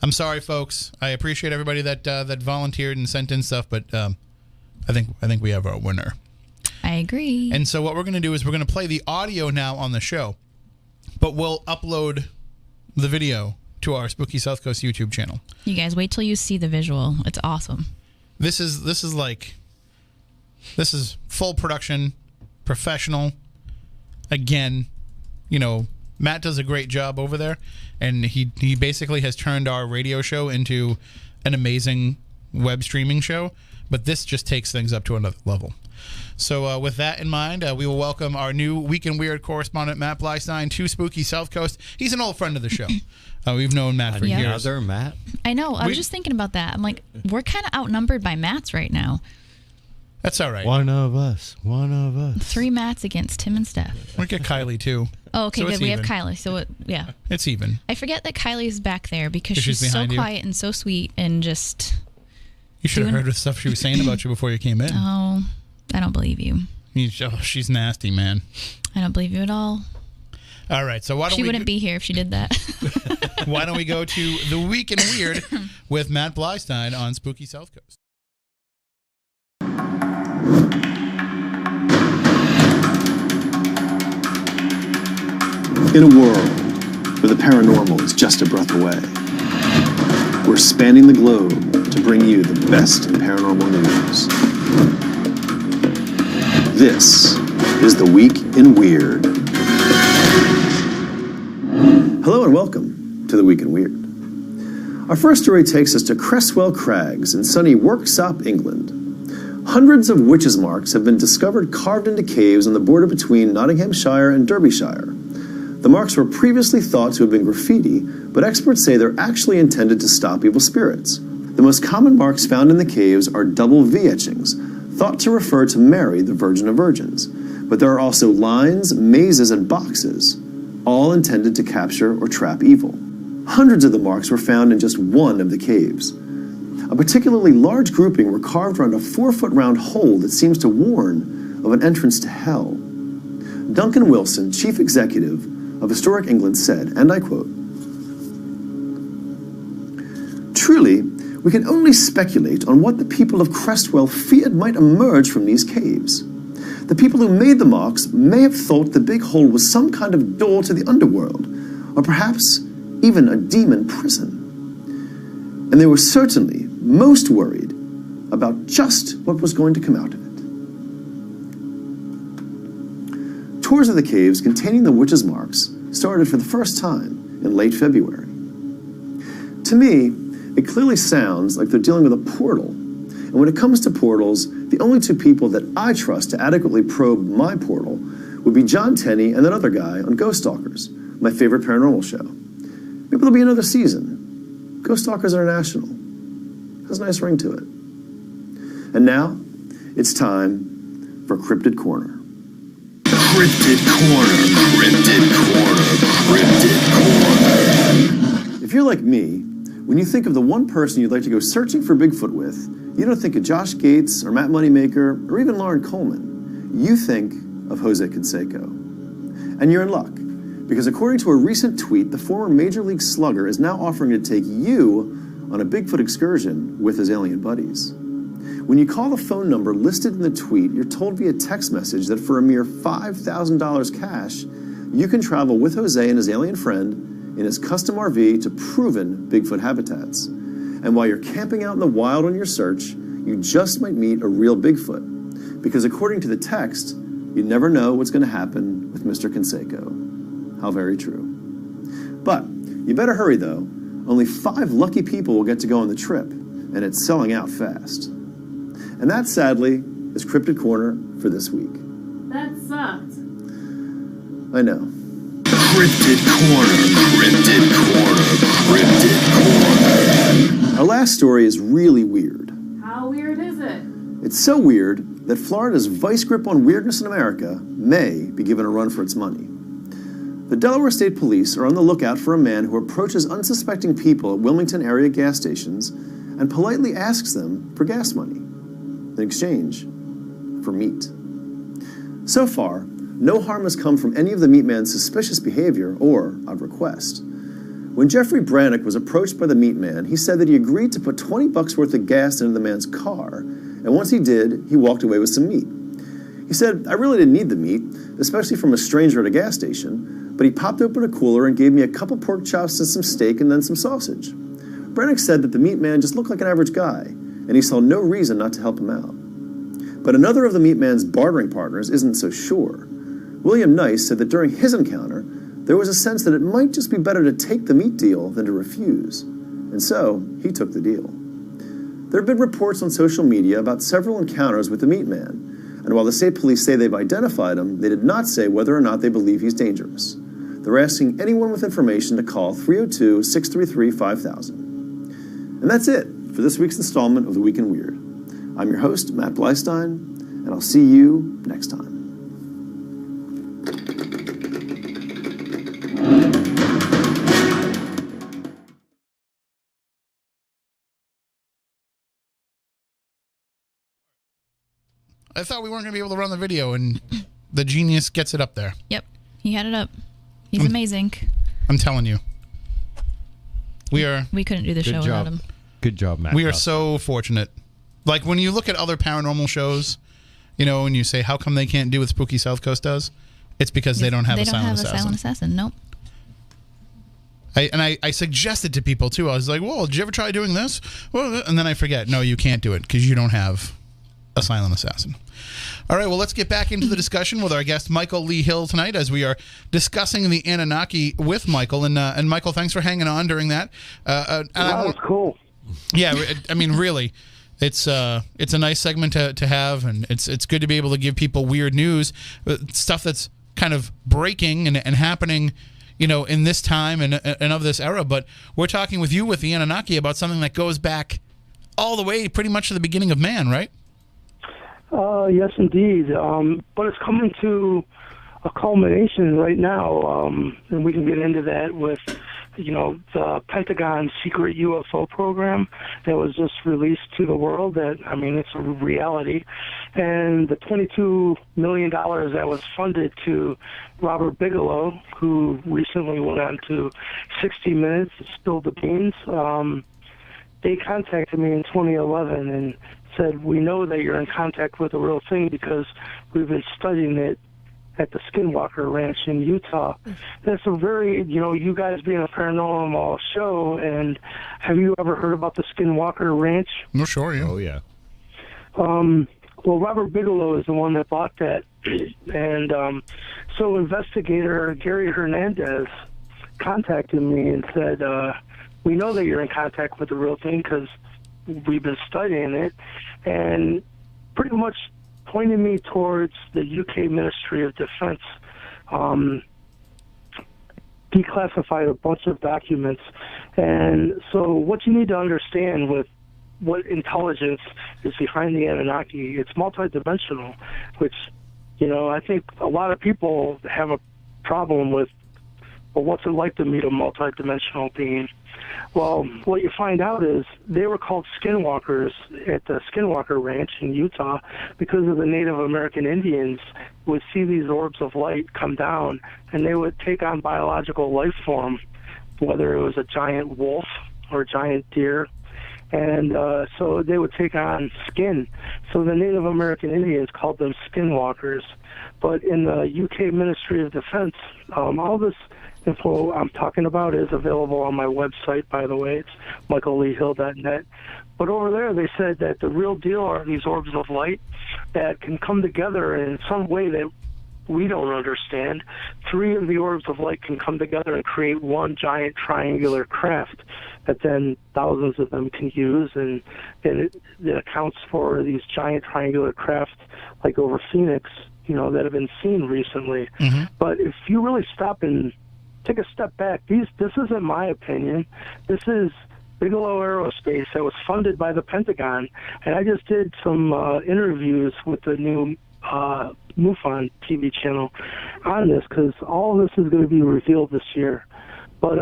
I'm sorry, folks. I appreciate everybody that volunteered and sent in stuff, but I think we have our winner. I agree. And so what we're going to do is we're going to play the audio now on the show, but we'll upload the video to our Spooky South Coast YouTube channel. You guys wait till you see the visual. It's awesome. This is full production, professional. Again, you know, Matt does a great job over there, and he basically has turned our radio show into an amazing web streaming show, but this just takes things up to another level. So with that in mind, we will welcome our new Week in Weird correspondent, Matt Bleistein, to Spooky South Coast. He's an old friend of the show. We've known Matt for years. Another Matt? I know. I was just thinking about that. I'm like, we're kind of outnumbered by Matts right now. That's all right. One of us. 3 Matts against Tim and Steph. We'll get Kylie, too. Oh, okay, so good. We have Kylie. So, yeah. It's even. I forget that Kylie's back there because she's so quiet and so sweet and just... You should have heard the stuff she was saying about you before you came in. Oh, I don't believe you. She's nasty, man. I don't believe you at all. All right, so why don't she wouldn't be here if she did that. Why don't we go to the Week in Weird with Matt Bleistein on Spooky South Coast. In a world where the paranormal is just a breath away, we're spanning the globe to bring you the best in paranormal news. This is the Week in Weird. Hello and welcome to the Week in Weird. Our first story takes us to Cresswell Crags in sunny Worksop, England. Hundreds of witches' marks have been discovered carved into caves on the border between Nottinghamshire and Derbyshire. The marks were previously thought to have been graffiti, but experts say they're actually intended to stop evil spirits. The most common marks found in the caves are double V etchings, thought to refer to Mary, the Virgin of Virgins. But there are also lines, mazes, and boxes, all intended to capture or trap evil. Hundreds of the marks were found in just one of the caves. A particularly large grouping were carved around a 4-foot round hole that seems to warn of an entrance to hell. Duncan Wilson, chief executive of Historic England, said, and I quote, "Truly, we can only speculate on what the people of Cresswell feared might emerge from these caves. The people who made the marks may have thought the big hole was some kind of door to the underworld, or perhaps even a demon prison. And they were certainly most worried about just what was going to come out of it." Tours of the caves containing the witches' marks started for the first time in late February. To me, it clearly sounds like they're dealing with a portal. And when it comes to portals, the only two people that I trust to adequately probe my portal would be John Tenney and that other guy on Ghost Stalkers, my favorite paranormal show. Maybe there'll be another season. Ghost Stalkers International. Has a nice ring to it. And now, it's time for Cryptid Corner. Cryptid Corner, Cryptid Corner, Cryptid Corner. If you're like me, When you think of the one person you'd like to go searching for Bigfoot with, you don't think of Josh Gates or Matt Moneymaker or even Lauren Coleman. You think of Jose Canseco. And you're in luck, because according to a recent tweet, the former Major League Slugger is now offering to take you on a Bigfoot excursion with his alien buddies. When you call the phone number listed in the tweet, you're told via text message that for a mere $5,000 cash, you can travel with Jose and his alien friend in his custom RV to proven Bigfoot habitats. And while you're camping out in the wild on your search, you just might meet a real Bigfoot. Because according to the text, you never know what's going to happen with Mr. Canseco. How very true. But you better hurry, though. Only 5 lucky people will get to go on the trip, and it's selling out fast. And that, sadly, is Cryptid Corner for this week. That sucked. I know. Cryptid Corner, Cryptid Corner, Cryptid Corner. Our last story is really weird. How weird is it? It's so weird that Florida's vice grip on weirdness in America may be given a run for its money. The Delaware State Police are on the lookout for a man who approaches unsuspecting people at Wilmington area gas stations and politely asks them for gas money in exchange for meat. So far, no harm has come from any of the meat man's suspicious behavior or odd request. When Jeffrey Brannick was approached by the meat man, he said that he agreed to put $20 worth of gas into the man's car, and once he did, he walked away with some meat. He said, "I really didn't need the meat, especially from a stranger at a gas station, but he popped open a cooler and gave me a couple pork chops and some steak and then some sausage." Brannick said that the meat man just looked like an average guy, and he saw no reason not to help him out. But another of the meat man's bartering partners isn't so sure. William Nice said that during his encounter, there was a sense that it might just be better to take the meat deal than to refuse, and so he took the deal. There have been reports on social media about several encounters with the meat man, and while the state police say they've identified him, they did not say whether or not they believe he's dangerous. They're asking anyone with information to call 302-633-5000. And that's it for this week's installment of The Week in Weird. I'm your host, Matt Bleistein, and I'll see you next time. I thought we weren't going to be able to run the video, and the genius gets it up there. Yep, he had it up. He's amazing. I'm telling you. We couldn't do the show without him. Good job, Matt. We are so fortunate. Like, when you look at other paranormal shows, you know, and you say, how come they can't do what Spooky South Coast does? It's because they don't have a silent assassin. They don't have a silent assassin, nope. I suggested to people, too. I was like, well, did you ever try doing this? Well, and then I forget. No, you can't do it because you don't have a silent assassin. All right, well, let's get back into the discussion with our guest, Michael Lee Hill, tonight, as we are discussing the Anunnaki with Michael. And Michael, thanks for hanging on during that. That was cool. Yeah, I mean, really, it's a nice segment to have, and it's good to be able to give people weird news, stuff that's kind of breaking and happening, you know, in this time and of this era. But we're talking with you with the Anunnaki about something that goes back all the way pretty much to the beginning of man, right? Yes, indeed. But it's coming to a culmination right now, and we can get into that with, you know, the Pentagon secret UFO program that was just released to the world. That, I mean, it's a reality. And the $22 million that was funded to Robert Bigelow, who recently went on to 60 Minutes and spilled the beans. They contacted me in 2011 and said, we know that you're in contact with the real thing because we've been studying it at the Skinwalker Ranch in Utah. That's a very, you know, you guys being a paranormal show, and have you ever heard about the Skinwalker Ranch? No, sure, yeah. Oh, yeah. Well, Robert Bigelow is the one that bought that. And so investigator Gary Hernandez contacted me and said, we know that you're in contact with the real thing because we've been studying it, and pretty much pointed me towards the UK Ministry of Defense. Declassified a bunch of documents. And so what you need to understand with what intelligence is behind the Anunnaki, it's multidimensional, which, you know, I think a lot of people have a problem with well, what's it like to meet a multidimensional being? Well, what you find out is they were called skinwalkers at the Skinwalker Ranch in Utah because of the Native American Indians would see these orbs of light come down, and they would take on biological life form, whether it was a giant wolf or a giant deer. And so they would take on skin. So the Native American Indians called them skinwalkers. But in the UK Ministry of Defense, all this info I'm talking about is available on my website, by the way. It's michaelleehill.net. But over there, they said that the real deal are these orbs of light that can come together in some way that we don't understand. 3 of the orbs of light can come together and create one giant triangular craft that then thousands of them can use, and it accounts for these giant triangular craft like over Phoenix, that have been seen recently. Mm-hmm. But if you really stop and take a step back, this isn't my opinion. This is Bigelow Aerospace that was funded by the Pentagon, and I just did some interviews with the new MUFON TV channel on this, because all this is going to be revealed this year. But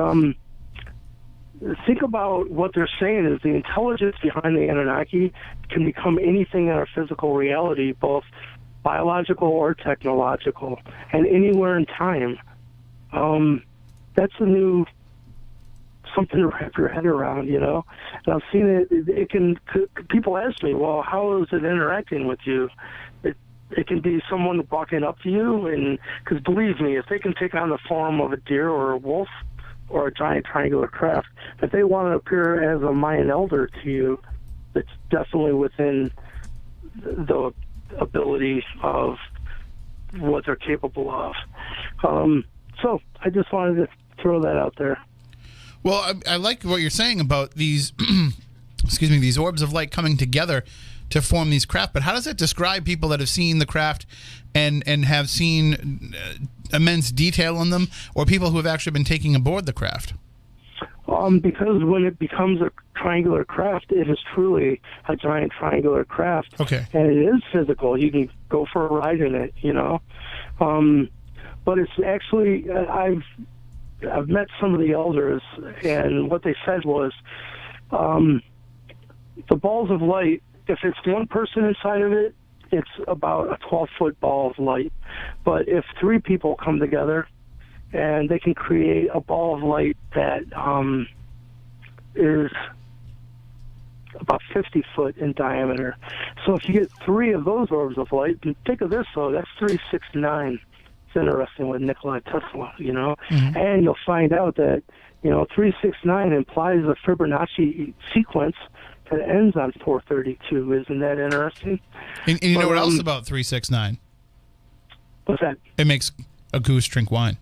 think about what they're saying is the intelligence behind the Anunnaki can become anything in our physical reality, both biological or technological, and anywhere in time. That's a new something to wrap your head around, And I've seen it can, people ask me, well, how is it interacting with you? It can be someone walking up to you, and because believe me, if they can take on the form of a deer or a wolf or a giant triangular craft, if they want to appear as a Mayan elder to you, it's definitely within the ability of what they're capable of. So I just wanted to throw that out there. Well, I like what you're saying about these, these orbs of light coming together to form these craft. But how does it describe people that have seen the craft and have seen immense detail in them, or people who have actually been taking aboard the craft? Because when it becomes a triangular craft, it is truly a giant triangular craft. Okay. And it is physical. You can go for a ride in it, But it's actually, I've met some of the elders, and what they said was the balls of light, if it's one person inside of it, it's about a 12-foot ball of light. But if 3 people come together, and they can create a ball of light that is about 50 foot in diameter. So if you get 3 of those orbs of light, and think of this, though, that's 369. It's interesting with Nikola Tesla, Mm-hmm. And you'll find out that, 369 implies a Fibonacci sequence that ends on 432. Isn't that interesting? And you know what else about 369? What's that? It makes a goose drink wine.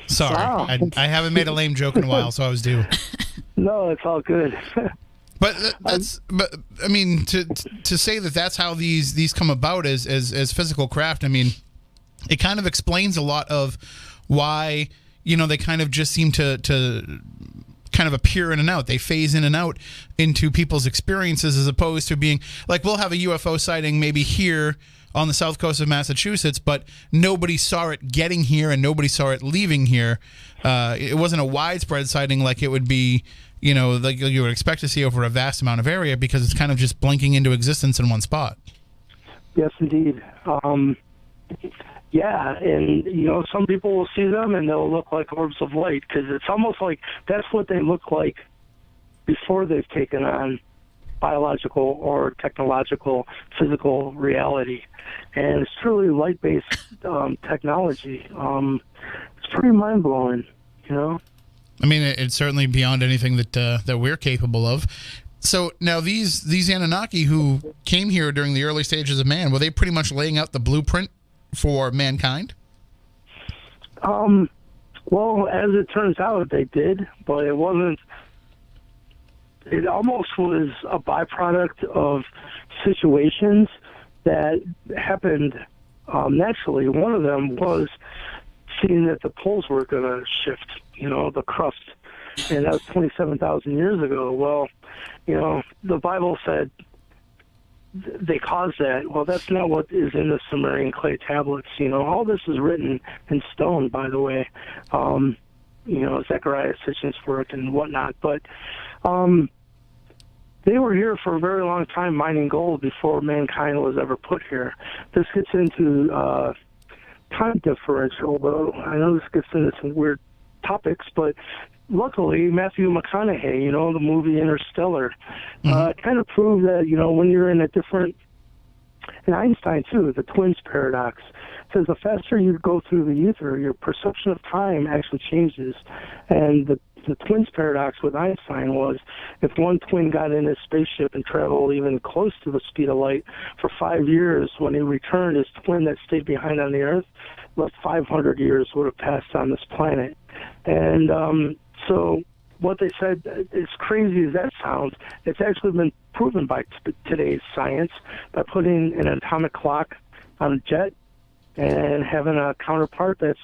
Sorry, wow. I haven't made a lame joke in a while, so I was due. No, it's all good. But I mean, to say that that's how these come about as physical craft, I mean, it kind of explains a lot of why they kind of just seem to kind of appear in and out. They phase in and out into people's experiences, as opposed to being like, we'll have a UFO sighting maybe here on the south coast of Massachusetts, but nobody saw it getting here and nobody saw it leaving here. It wasn't a widespread sighting like it would be, like you would expect to see over a vast amount of area, because it's kind of just blinking into existence in one spot. Yes, indeed. Yeah, and, some people will see them and they'll look like orbs of light, because it's almost like that's what they look like before they've taken on biological or technological physical reality. And it's truly light-based technology. It's pretty mind-blowing, I mean, it's certainly beyond anything that we're capable of. So now these Anunnaki who came here during the early stages of man, were they pretty much laying out the blueprint for mankind? Well, as it turns out, they did, but it wasn't. It almost was a byproduct of situations that happened naturally. One of them was seeing that the poles were going to shift, the crust, and that was 27,000 years ago. Well, the Bible said they caused that. Well, that's not what is in the Sumerian clay tablets. All this is written in stone, by the way. Zechariah Sitchin's work and whatnot. But they were here for a very long time mining gold before mankind was ever put here. This gets into time differential, though. I know this gets into some weird topics, but luckily, Matthew McConaughey, the movie Interstellar, kind of proved that, when you're in a different, and Einstein too, the twins paradox, says the faster you go through the ether, your perception of time actually changes. And the twins paradox with Einstein was, if one twin got in his spaceship and traveled even close to the speed of light for 5 years, when he returned, his twin that stayed behind on the Earth, left 500 years would have passed on this planet. And so what they said, as crazy as that sounds, it's actually been proven by today's science by putting an atomic clock on a jet and having a counterpart that's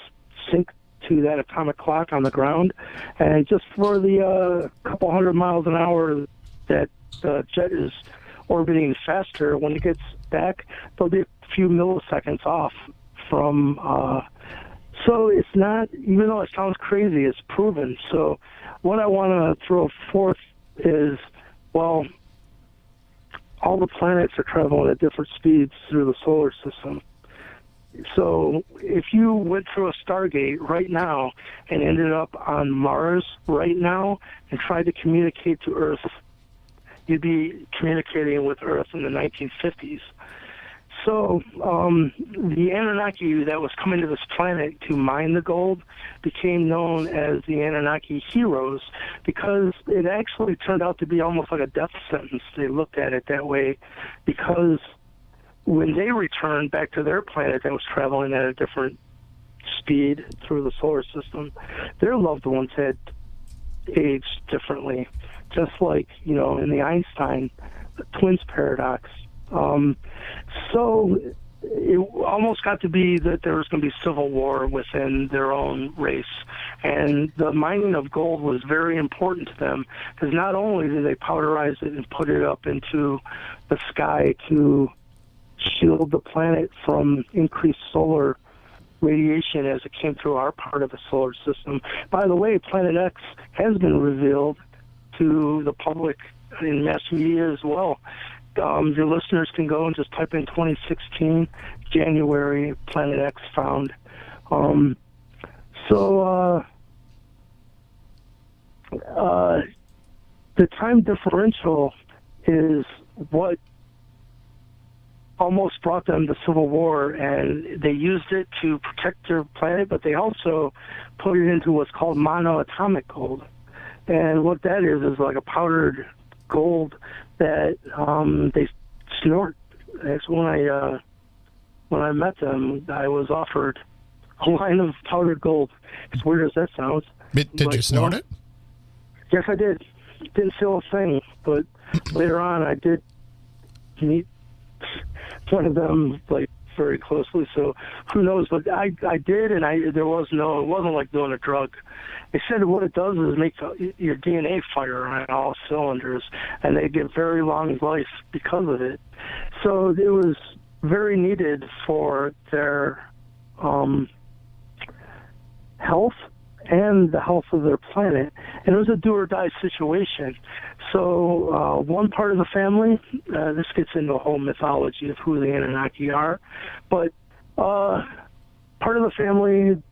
synced to that atomic clock on the ground. And just for the couple hundred miles an hour that the jet is orbiting faster, when it gets back, there'll be a few milliseconds off from... So it's not, even though it sounds crazy, it's proven. So what I want to throw forth is, well, all the planets are traveling at different speeds through the solar system. So if you went through a Stargate right now and ended up on Mars right now and tried to communicate to Earth, you'd be communicating with Earth in the 1950s. So the Anunnaki that was coming to this planet to mine the gold became known as the Anunnaki heroes because it actually turned out to be almost like a death sentence. They looked at it that way because when they returned back to their planet that was traveling at a different speed through the solar system, their loved ones had aged differently, just like, in the Einstein twins paradox. So it almost got to be that there was going to be civil war within their own race. And the mining of gold was very important to them because not only did they powderize it and put it up into the sky to shield the planet from increased solar radiation as it came through our part of the solar system. By the way, Planet X has been revealed to the public in mass media as well. Your listeners can go and just type in 2016 January Planet X found. The time differential is what almost brought them to civil war, and they used it to protect their planet, but they also put it into what's called monoatomic gold. And what that is like a powdered gold that they snort. That's when I met them, I was offered a line of powdered gold. As weird as that sounds. Did you snort it? Yes, I did. Didn't feel a thing, but later on I did meet one of them very closely. So who knows? But I did, and it wasn't like doing a drug. They said what it does is make your DNA fire on all cylinders, and they get very long life because of it. So it was very needed for their health and the health of their planet. And it was a do-or-die situation. So one part of the family, this gets into a whole mythology of who the Anunnaki are, but part of the family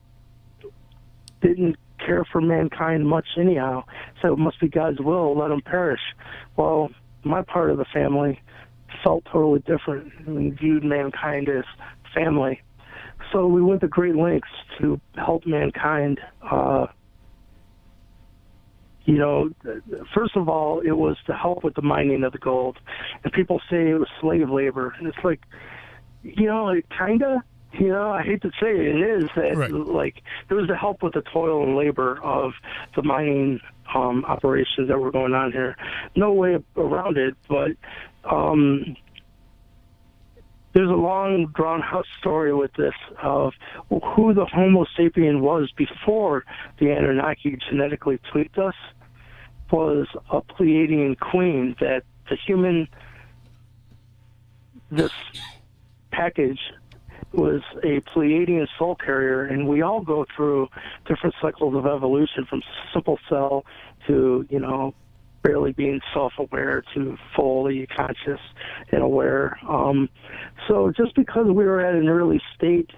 didn't care for mankind much anyhow, so it must be God's will, let them perish. Well, my part of the family felt totally different and viewed mankind as family. So we went to great lengths to help mankind. First of all, it was to help with the mining of the gold. And people say it was slave labor. And it's like, kind of. I hate to say it is that, right. It was to help with the toil and labor of the mining operations that were going on here. No way around it, but there's a long, drawn-out story with this of who the Homo sapien was before the Anunnaki genetically tweaked us. Was a Pleiadian queen that the human this package was a Pleiadian soul carrier, and we all go through different cycles of evolution, from simple cell to, barely being self-aware to fully conscious and aware. So just because we were at an early state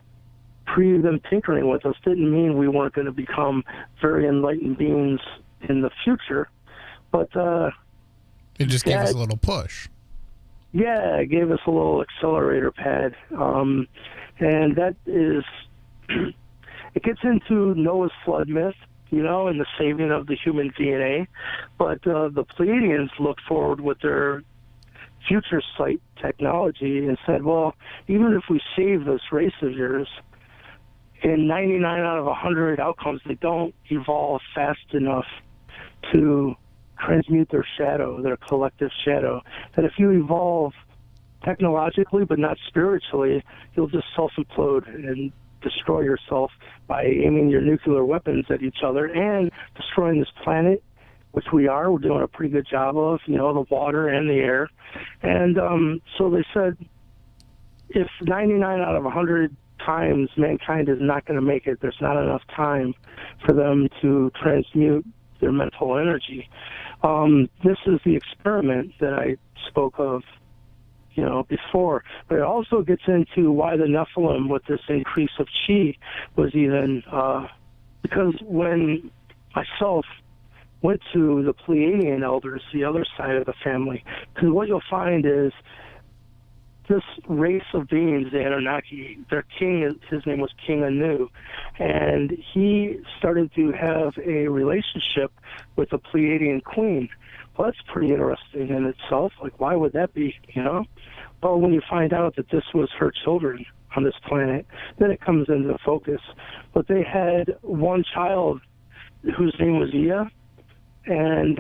pre them tinkering with us didn't mean we weren't going to become very enlightened beings in the future. But it just gave us a little push. Yeah, it gave us a little accelerator pad. And that is, it gets into Noah's flood myth, and the saving of the human DNA. But the Pleiadians looked forward with their future sight technology and said, well, even if we save this race of yours, in 99 out of 100 outcomes, they don't evolve fast enough to transmute their shadow, their collective shadow. That if you evolve technologically but not spiritually, you'll just self-implode and destroy yourself by aiming your nuclear weapons at each other and destroying this planet, which we're doing a pretty good job of, the water and the air. And so they said, if 99 out of 100 times mankind is not going to make it, there's not enough time for them to transmute their mental energy. This is the experiment that I spoke of, before. But it also gets into why the Nephilim, with this increase of chi, was even, because when myself went to the Pleiadian elders, the other side of the family, because what you'll find is this race of beings, the Anunnaki, their king, his name was King Anu, and he started to have a relationship with the Pleiadian queen. Well, that's pretty interesting in itself. Like, why would that be, Well, when you find out that this was her children on this planet, then it comes into focus. But they had one child whose name was Ea, and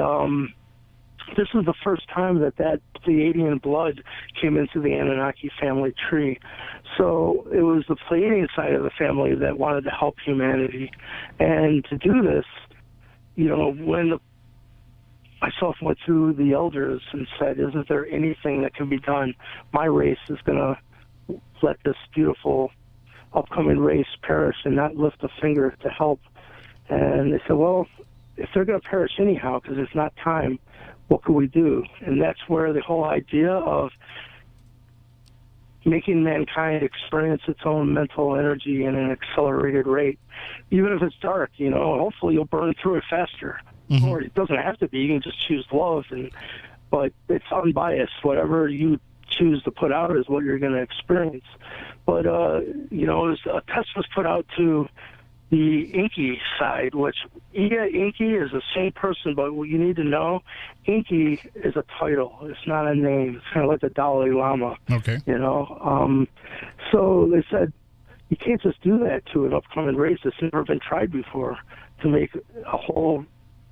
this is the first time that Pleiadian blood came into the Anunnaki family tree. So it was the Pleiadian side of the family that wanted to help humanity. And to do this, when myself went to the elders and said, isn't there anything that can be done? My race is going to let this beautiful upcoming race perish and not lift a finger to help. And they said, well, if they're going to perish anyhow, because it's not time, what can we do? And that's where the whole idea of making mankind experience its own mental energy in an accelerated rate, even if it's dark, hopefully you'll burn through it faster. Mm-hmm. Or it doesn't have to be. You can just choose love, but it's unbiased. Whatever you choose to put out is what you're going to experience. But, a test was put out to the Inky side, which Inky is the same person, but what you need to know, Inky is a title. It's not a name. It's kind of like the Dalai Lama. Okay. So they said, you can't just do that to an upcoming race that's never been tried before, to make a whole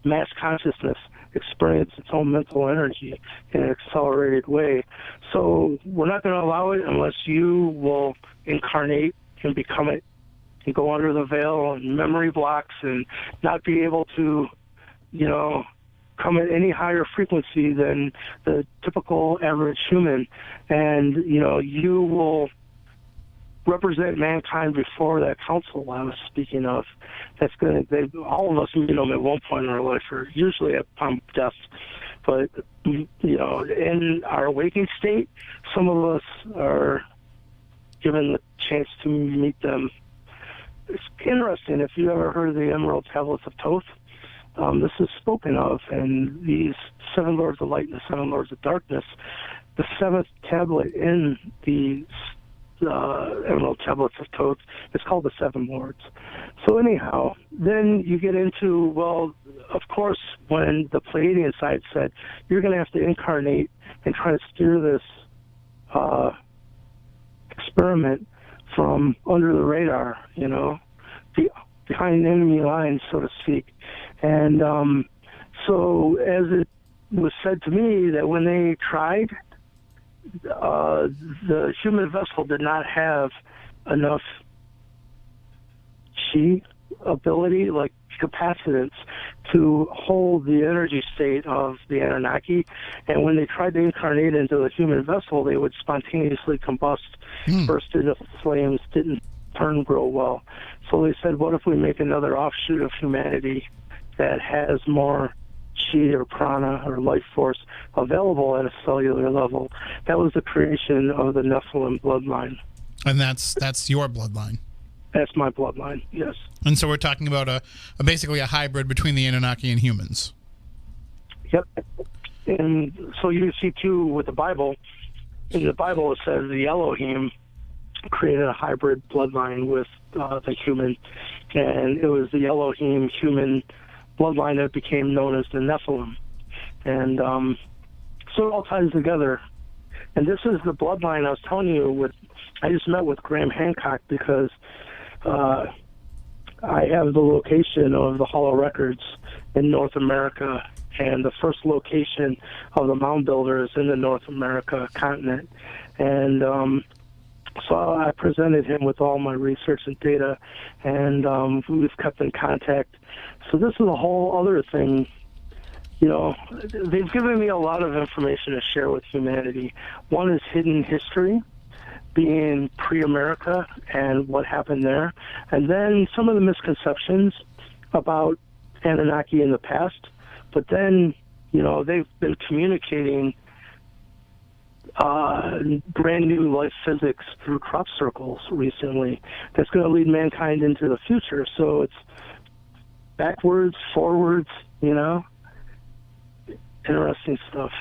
mass consciousness experience its own mental energy in an accelerated way. So we're not going to allow it unless you will incarnate and become it and go under the veil and memory blocks and not be able to, come at any higher frequency than the typical average human. And, you will represent mankind before that council I was speaking of. That's going to, all of us meet them at one point in our life, or usually upon death. But, in our awakening state, some of us are given the chance to meet them. It's interesting, if you ever heard of the Emerald Tablets of Thoth, this is spoken of, and these 7 Lords of Light and the 7 Lords of Darkness, the 7th tablet in the Emerald Tablets of Thoth, it's called the 7 Lords. So anyhow, then you get into, well, of course, when the Pleiadian side said, you're going to have to incarnate and try to steer this experiment from under the radar, behind enemy lines, so to speak. And so as it was said to me that when they tried, the human vessel did not have enough chi ability, like capacitance, to hold the energy state of the Anunnaki, and when they tried to incarnate into a human vessel, they would spontaneously combust, burst into flames, didn't turn real well. So they said, what if we make another offshoot of humanity that has more chi or prana or life force available at a cellular level? That was the creation of the Nephilim bloodline. And that's your bloodline. That's my bloodline, yes. And so we're talking about basically a hybrid between the Anunnaki and humans. Yep. And so you see, too, with the Bible, in the Bible it says the Elohim created a hybrid bloodline with the human, and it was the Elohim human bloodline that became known as the Nephilim. And so it all ties together. And this is the bloodline I was telling you. I just met with Graham Hancock because I have the location of the Hollow Records in North America, and the first location of the mound builders in the North America continent. And so I presented him with all my research and data, and we've kept in contact. So this is a whole other thing. You know, they've given me a lot of information to share with humanity. One is hidden history, being pre-America and what happened there. And then some of the misconceptions about Anunnaki in the past. But then, you know, they've been communicating brand new life physics through crop circles recently that's going to lead mankind into the future. So it's backwards, forwards, you know, interesting stuff.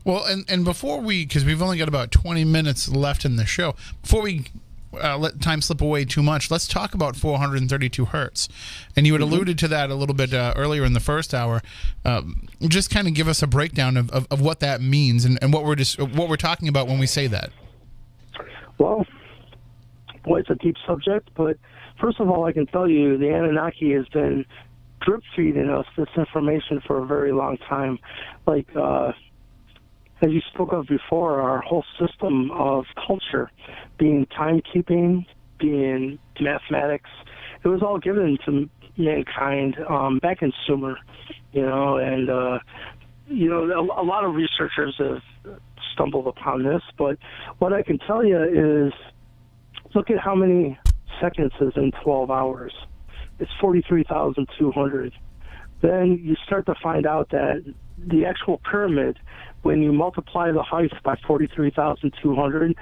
Well, and before because we've only got about 20 minutes left in the show, before we let time slip away too much, let's talk about 432 hertz. And you had alluded to that a little bit earlier in the first hour. Just kind of give us a breakdown of what that means and what we're talking about when we say that. Well, boy, it's a deep subject, but first of all, I can tell you the Anunnaki has been drip feeding us this information for a very long time. Like, as you spoke of before, our whole system of culture, being timekeeping, being mathematics, it was all given to mankind back in Sumer, you know, and, you know, a lot of researchers have stumbled upon this, but what I can tell you is look at how many seconds is in 12 hours. It's 43,200. Then you start to find out that the actual pyramid, when you multiply the height by 43,200,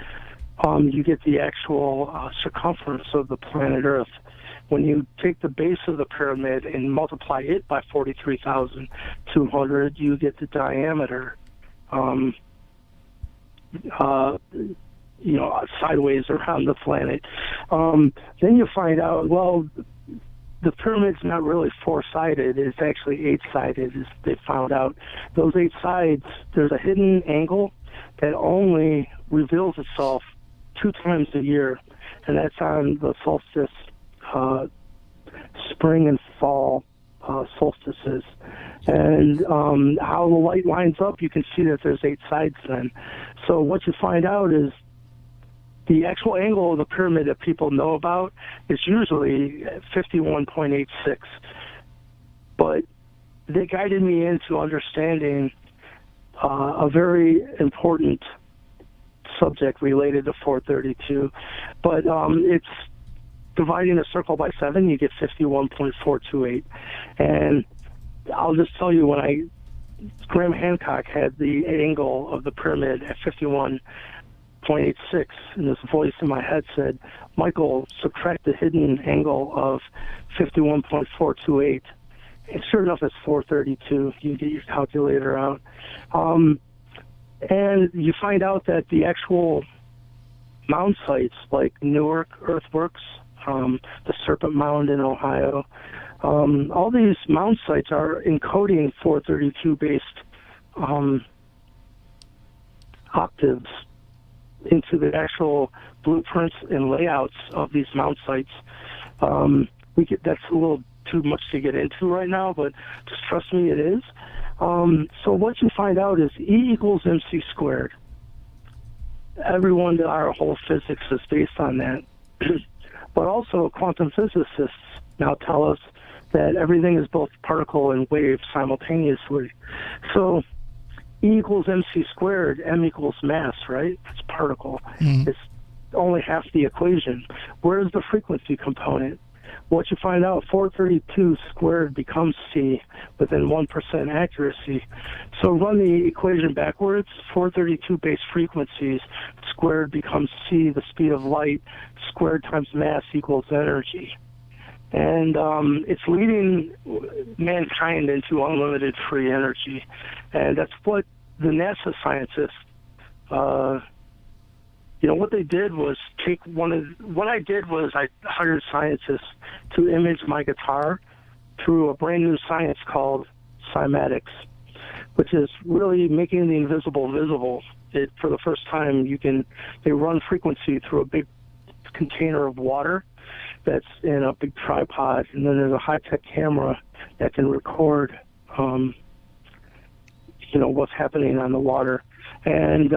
you get the actual circumference of the planet Earth. When you take the base of the pyramid and multiply it by 43,200, you get the diameter, you know, sideways around the planet. Then you find out, well, the pyramid's not really four-sided. It's actually eight-sided, as they found out. Those 8 sides, there's a hidden angle that only reveals itself 2 times a year, and that's on the solstice, spring and fall solstices. And how the light lines up, you can see that there's 8 sides then. So what you find out is the actual angle of the pyramid that people know about is usually 51.86. But they guided me into understanding a very important subject related to 432. But it's dividing a circle by 7, you get 51.428. And I'll just tell you, when Graham Hancock had the angle of the pyramid at 51.86, and this voice in my head said, Michael, subtract the hidden angle of 51.428. And sure enough, it's 432. You get your calculator out. And you find out that the actual mound sites, like Newark Earthworks, the Serpent Mound in Ohio, all these mound sites are encoding 432-based octaves into the actual blueprints and layouts of these mound sites. That's a little too much to get into right now, but just trust me, it is. So what you find out is E equals MC squared. Our whole physics is based on that. But also quantum physicists now tell us that everything is both particle and wave simultaneously. So E equals mc squared, m equals mass, right? It's particle. It's only half the equation. Where's the frequency component? What you find out, 432 squared becomes c within 1% accuracy. So run the equation backwards. 432 base frequencies squared becomes c, the speed of light, squared times mass equals energy. And it's leading mankind into unlimited free energy. And that's what the NASA scientists, what they did was what I did was I hired scientists to image my guitar through a brand new science called cymatics, which is really making the invisible visible. For the first time, they run frequency through a big container of water that's in a big tripod, and then there's a high-tech camera that can record, what's happening on the water. And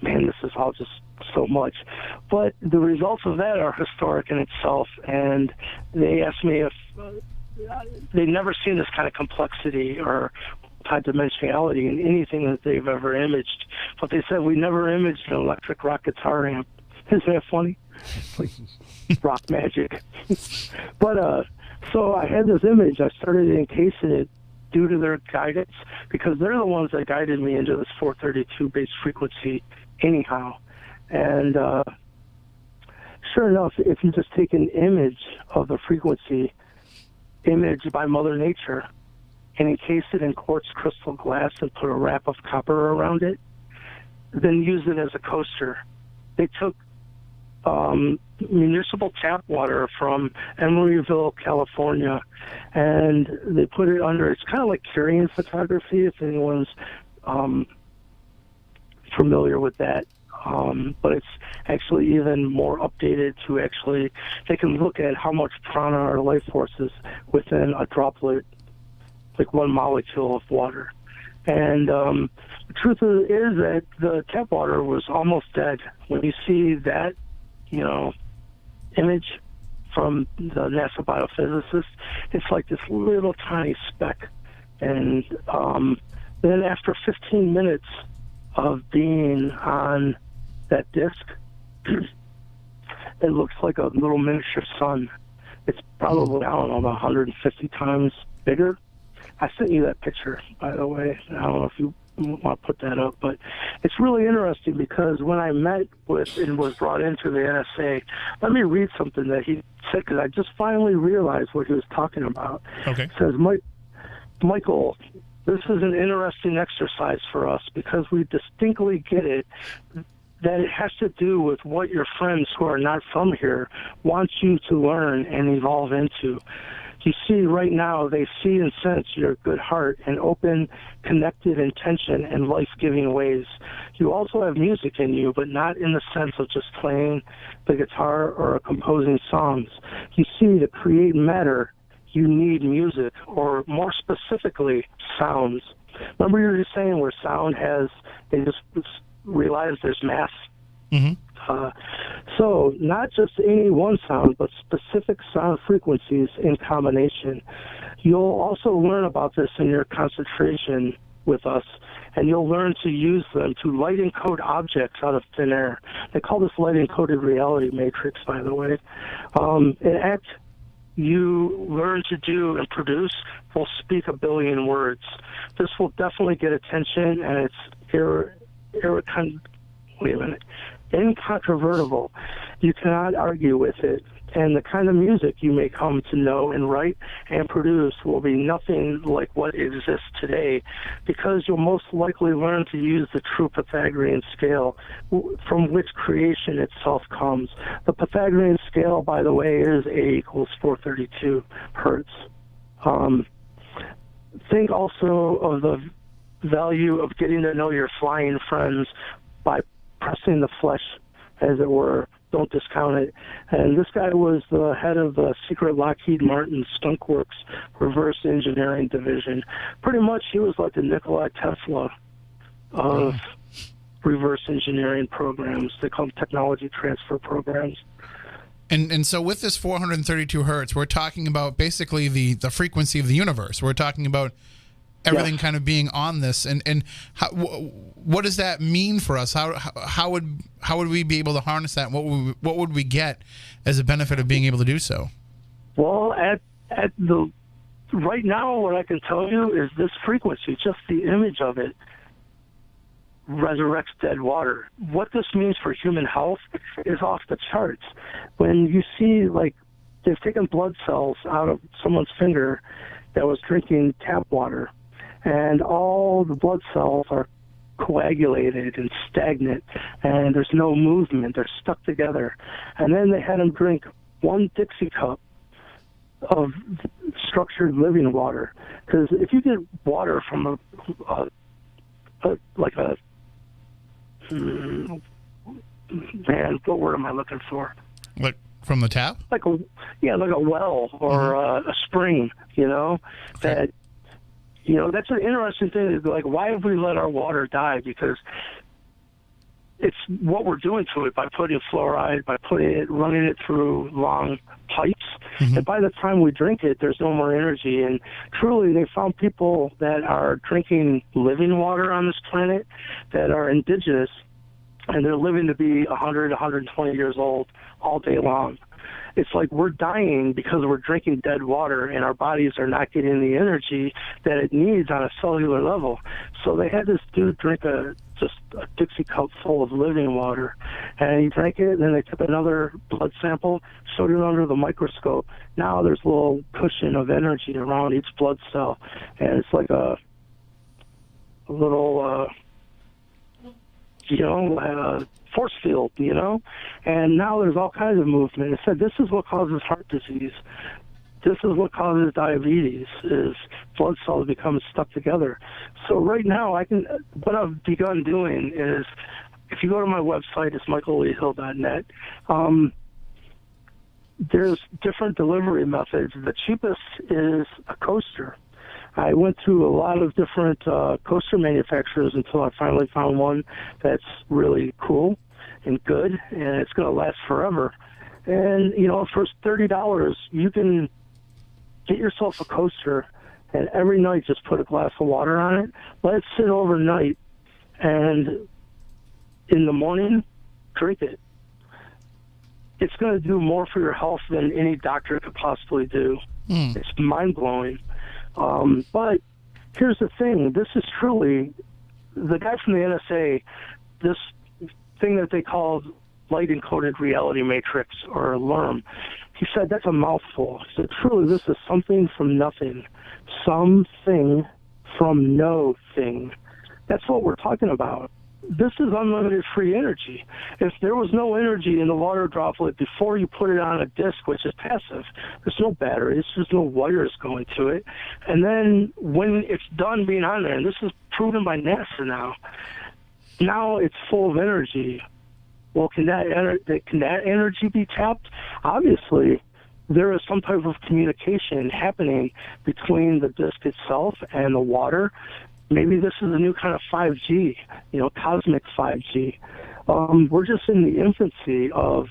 this is all just so much. But the results of that are historic in itself, and they asked me if they've never seen this kind of complexity or multidimensionality in anything that they've ever imaged. But they said, we never imaged an electric rock guitar amp. Isn't that funny? It's like rock magic. But so I had this image. I started encasing it due to their guidance, because they're the ones that guided me into this 432 base frequency anyhow. And sure enough, if you just take an image of the frequency imaged by Mother Nature and encase it in quartz crystal glass and put a wrap of copper around it, then use it as a coaster. They took municipal tap water from Emeryville, California, and they put it under, it's kind of like carrying photography, if anyone's familiar with that. But it's actually even more updated to actually, they can look at how much prana or life force is within a droplet, like one molecule of water. And the truth is that the tap water was almost dead. When you see that, image from the NASA biophysicist, it's like this little tiny speck. And then after 15 minutes of being on that disk, it looks like a little miniature sun. It's probably, 150 times bigger. I sent you that picture, by the way. I don't know if you want to put that up, but it's really interesting because when I met with and was brought into the NSA, let me read something that he said, because I just finally realized what he was talking about. Okay. It says, Michael, this is an interesting exercise for us because we distinctly get it that it has to do with what your friends who are not from here want you to learn and evolve into. You see, right now, they see and sense your good heart and open, connected intention and life-giving ways. You also have music in you, but not in the sense of just playing the guitar or composing songs. You see, to create matter, you need music, or more specifically, sounds. Remember you were just saying where sound has, they just realize there's mass? Mm-hmm. So not just any one sound, but specific sound frequencies in combination. You'll also learn about this in your concentration with us, and you'll learn to use them to light encode objects out of thin air. They call this light encoded reality matrix, by the way. An act you learn to do and produce will speak a billion words. This will definitely get attention, and it's incontrovertible. You cannot argue with it. And the kind of music you may come to know and write and produce will be nothing like what exists today, because you'll most likely learn to use the true Pythagorean scale from which creation itself comes. The Pythagorean scale, by the way, is A equals 432 Hertz. Think also of the value of getting to know your flying friends by pressing the flesh, as it were. Don't discount it. And this guy was the head of the secret Lockheed Martin Skunk Works reverse engineering division. Pretty much he was like the Nikola Tesla of reverse engineering programs. They call them technology transfer programs. And so with this 432 hertz, we're talking about basically the frequency of the universe. We're talking about everything kind of being on this, and what does that mean for us? How would we be able to harness that? What would we get as a benefit of being able to do so? Well, right now, what I can tell you is this frequency, just the image of it, resurrects dead water. What this means for human health is off the charts. When you see, like, they've taken blood cells out of someone's finger that was drinking tap water, and all the blood cells are coagulated and stagnant, and there's no movement. They're stuck together. And then they had them drink one Dixie cup of structured living water. Because if you get water from what word am I looking for? Like from the tap? Like a well or a spring, that, that's an interesting thing. Like, why have we let our water die? Because it's what we're doing to it by putting fluoride, by running it through long pipes. And by the time we drink it, there's no more energy. And truly, they found people that are drinking living water on this planet that are indigenous, and they're living to be 100, 120 years old all day long. It's like we're dying because we're drinking dead water, and our bodies are not getting the energy that it needs on a cellular level. So they had this dude drink just a Dixie cup full of living water, and he drank it, and then they took another blood sample, showed it under the microscope. Now there's a little cushion of energy around each blood cell, and it's like a little force field, and now there's all kinds of movement. It said this is what causes heart disease. This is what causes diabetes, is blood cells become stuck together. So right now, what I've begun doing is, if you go to my website, it's michaelleehill.net, there's different delivery methods. The cheapest is a coaster. I went through a lot of different coaster manufacturers until I finally found one that's really cool and good, and it's going to last forever. And, for $30, you can get yourself a coaster, and every night just put a glass of water on it, let it sit overnight, and in the morning, drink it. It's going to do more for your health than any doctor could possibly do. It's mind-blowing. But here's the thing. This is truly, the guy from the NSA, this thing that they called light-encoded reality matrix, or LERM, he said that's a mouthful. He said, truly, this is something from nothing. Something from no thing. That's what we're talking about. This is unlimited free energy. If there was no energy in the water droplet before you put it on a disc, which is passive, there's no batteries, there's no wires going to it. And then when it's done being on there, and this is proven by NASA now it's full of energy. Well, can that energy be tapped? Obviously, there is some type of communication happening between the disc itself and the water. Maybe this is a new kind of 5G, cosmic 5G. We're just in the infancy of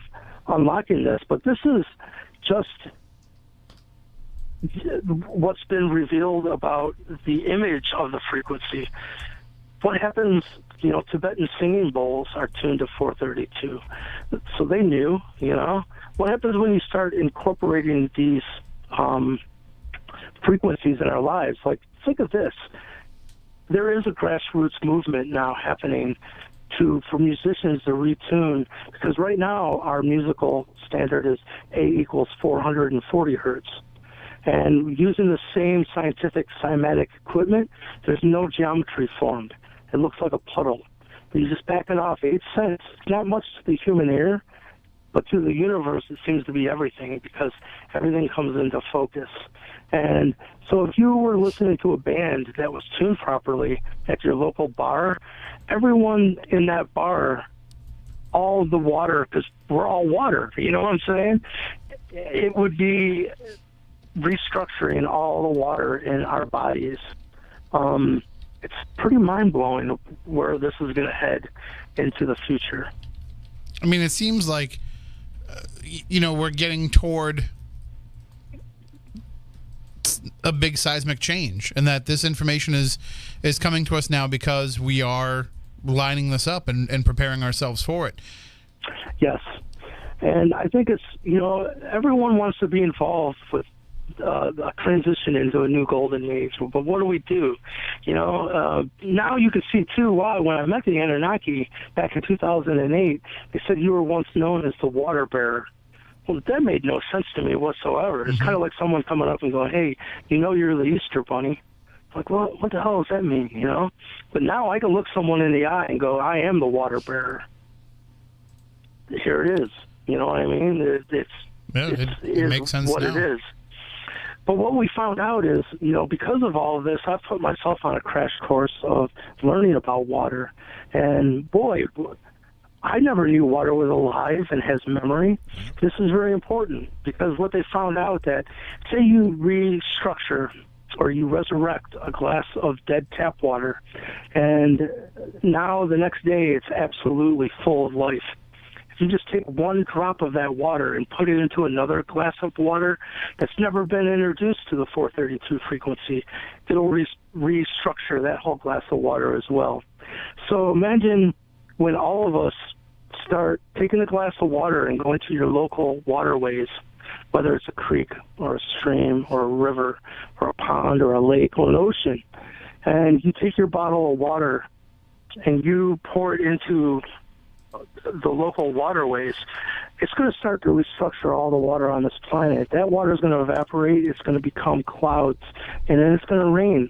unlocking this, but this is just what's been revealed about the image of the frequency. What happens, Tibetan singing bowls are tuned to 432. So they knew, What happens when you start incorporating these frequencies in our lives? Like, think of this. There is a grassroots movement now happening for musicians to retune, because right now our musical standard is A equals 440 hertz. And using the same scientific cymatic equipment, there's no geometry formed. It looks like a puddle. You just back it off 8 cents. It's not much to the human ear, but to the universe it seems to be everything, because everything comes into focus. And so if you were listening to a band that was tuned properly at your local bar, everyone in that bar, all the water, because we're all water, you know what I'm saying? It would be restructuring all the water in our bodies. It's pretty mind-blowing where this is going to head into the future. I mean, it seems like we're getting toward a big seismic change, and that this information is coming to us now because we are lining this up and preparing ourselves for it. Yes. And I think it's, everyone wants to be involved with a transition into a new golden age. But what do? Now you can see, too, why when I met the Anunnaki back in 2008, they said you were once known as the water bearer. Well, that made no sense to me whatsoever. It's kind of like someone coming up and going, hey, you're the Easter Bunny. Like, well, what the hell does that mean, But now I can look someone in the eye and go, I am the water bearer. Here it is. You know what I mean? It makes sense what now. It is. But what we found out is, because of all of this, I've put myself on a crash course of learning about water. And, boy, I never knew water was alive and has memory. This is very important because what they found out that, say you restructure or you resurrect a glass of dead tap water, and now the next day it's absolutely full of life. If you just take one drop of that water and put it into another glass of water that's never been introduced to the 432 frequency, it'll restructure that whole glass of water as well. So imagine when all of us start taking a glass of water and going to your local waterways, whether it's a creek or a stream or a river or a pond or a lake or an ocean, and you take your bottle of water and you pour it into the local waterways, it's going to start to restructure all the water on this planet. That water is going to evaporate. It's going to become clouds, and then it's going to rain.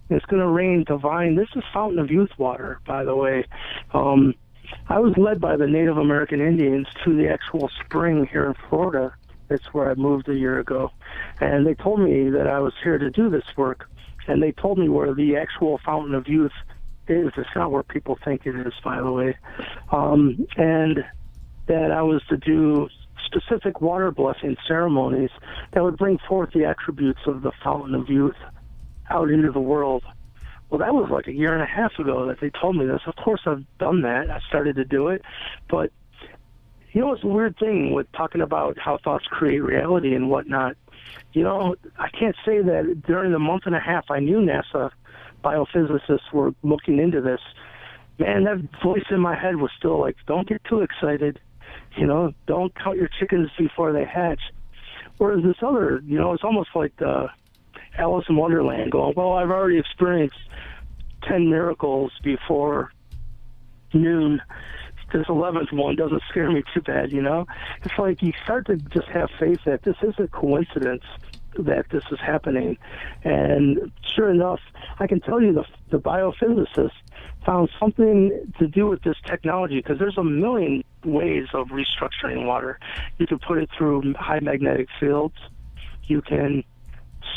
It's going to rain divine. This is Fountain of Youth water, by the way. I was led by the Native American Indians to the actual spring here in Florida. That's where I moved a year ago. And they told me that I was here to do this work. And they told me where the actual Fountain of Youth is. It's not where people think it is, by the way. And that I was to do specific water blessing ceremonies that would bring forth the attributes of the Fountain of Youth out into the world. Well, that was like a year and a half ago that they told me this. Of course, I've done that. I started to do it. But, it's a weird thing with talking about how thoughts create reality and whatnot. I can't say that during the month and a half I knew NASA biophysicists were looking into this. Man, that voice in my head was still like, don't get too excited. Don't count your chickens before they hatch. Whereas this other, it's almost like the Alice in Wonderland going, well, I've already experienced 10 miracles before noon. This 11th one doesn't scare me too bad, It's like you start to just have faith that this is a coincidence that this is happening. And sure enough, I can tell you the biophysicists found something to do with this technology, because there's a million ways of restructuring water. You can put it through high magnetic fields. You can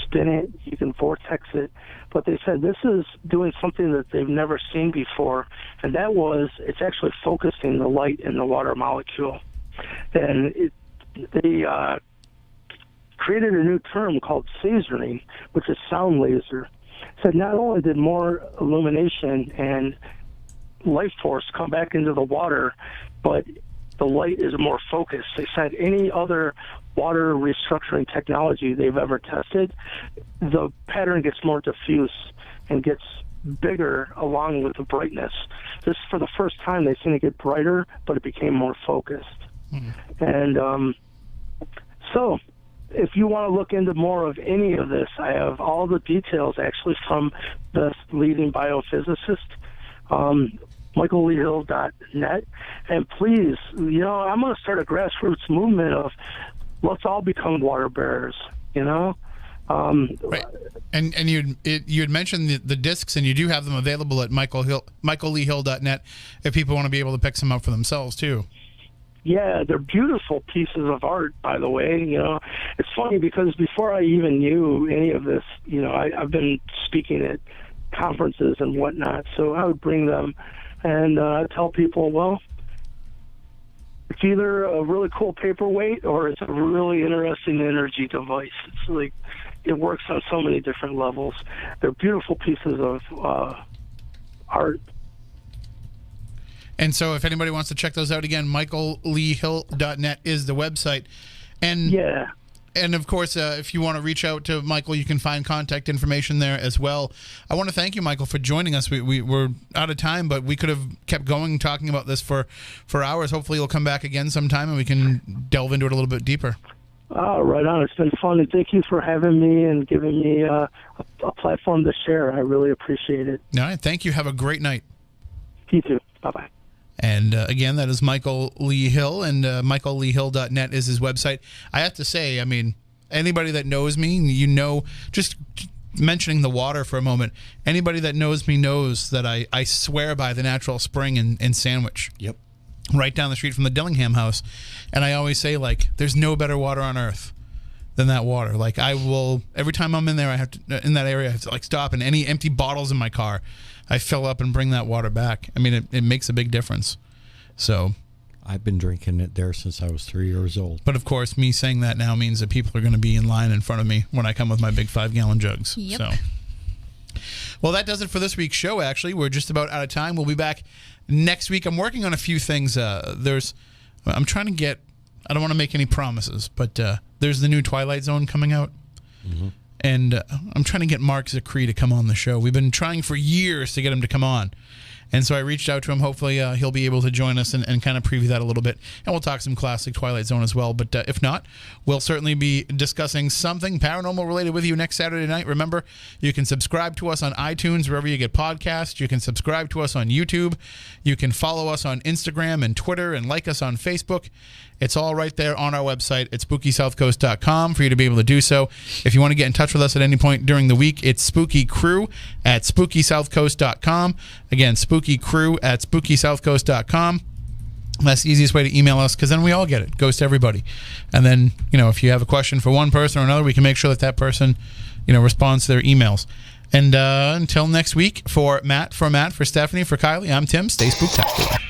spin it, you can vortex it, but they said this is doing something that they've never seen before, and that was it's actually focusing the light in the water molecule. And they created a new term called phasering, which is sound laser. Said not only did more illumination and life force come back into the water, but the light is more focused. They said any other water restructuring technology they've ever tested, the pattern gets more diffuse and gets bigger along with the brightness. This, for the first time, they've seen it get brighter, but it became more focused. And so if you want to look into more of any of this, I have all the details actually from the leading biophysicist, michaelleehill.net. And please, I'm going to start a grassroots movement of let's all become water bearers, Right. And you had mentioned the discs, and you do have them available at michaelleehill.net if people want to be able to pick some up for themselves too. Yeah, they're beautiful pieces of art, by the way. It's funny because before I even knew any of this, I've been speaking at conferences and whatnot, so I would bring them and tell people, well, it's either a really cool paperweight or it's a really interesting energy device. It's like it works on so many different levels. They're beautiful pieces of art. And so if anybody wants to check those out, again, michaelleehill.net is the website. And Yeah. And of course, if you want to reach out to Michael, you can find contact information there as well. I want to thank you, Michael, for joining us. We're out of time, but we could have kept going talking about this for hours. Hopefully you'll come back again sometime and we can delve into it a little bit deeper. Right on. It's been fun, and thank you for having me and giving me a platform to share. I really appreciate it. All right. Thank you. Have a great night. You too. Bye-bye. And again, that is Michael Lee Hill, and michaelleehill.net is his website. I have to say, I mean, anybody that knows me, you know, just mentioning the water for a moment, anybody that knows me knows that I swear by the natural spring in Sandwich. Yep. Right down the street from the Dillingham house. And I always say, like, there's no better water on earth than that water. Like, I will, every time I'm in there, I have to, in that area, I have to, like, stop, and any empty bottles in my car, I fill up and bring that water back. I mean, it makes a big difference. So I've been drinking it there since I was 3 years old. But of course, me saying that now means that people are going to be in line in front of me when I come with my big 5-gallon jugs. Yep. So, well, that does it for this week's show, actually. We're just about out of time. We'll be back next week. I'm working on a few things. I'm trying to get, I don't want to make any promises, but there's the new Twilight Zone coming out. Mm-hmm. And I'm trying to get Mark Zicree to come on the show. We've been trying for years to get him to come on. And so I reached out to him. Hopefully he'll be able to join us and kind of preview that a little bit. And we'll talk some classic Twilight Zone as well. But if not, we'll certainly be discussing something paranormal related with you next Saturday night. Remember, you can subscribe to us on iTunes, wherever you get podcasts. You can subscribe to us on YouTube. You can follow us on Instagram and Twitter and like us on Facebook. It's all right there on our website at SpookySouthCoast.com for you to be able to do so. If you want to get in touch with us at any point during the week, it's SpookyCrew at SpookySouthCoast.com. Again, SpookyCrew at SpookySouthCoast.com. That's the easiest way to email us, because then we all get it. It goes to everybody. And then, if you have a question for one person or another, we can make sure that person, responds to their emails. And until next week, for Matt, for Stephanie, for Kylie, I'm Tim. Stay spooktacular.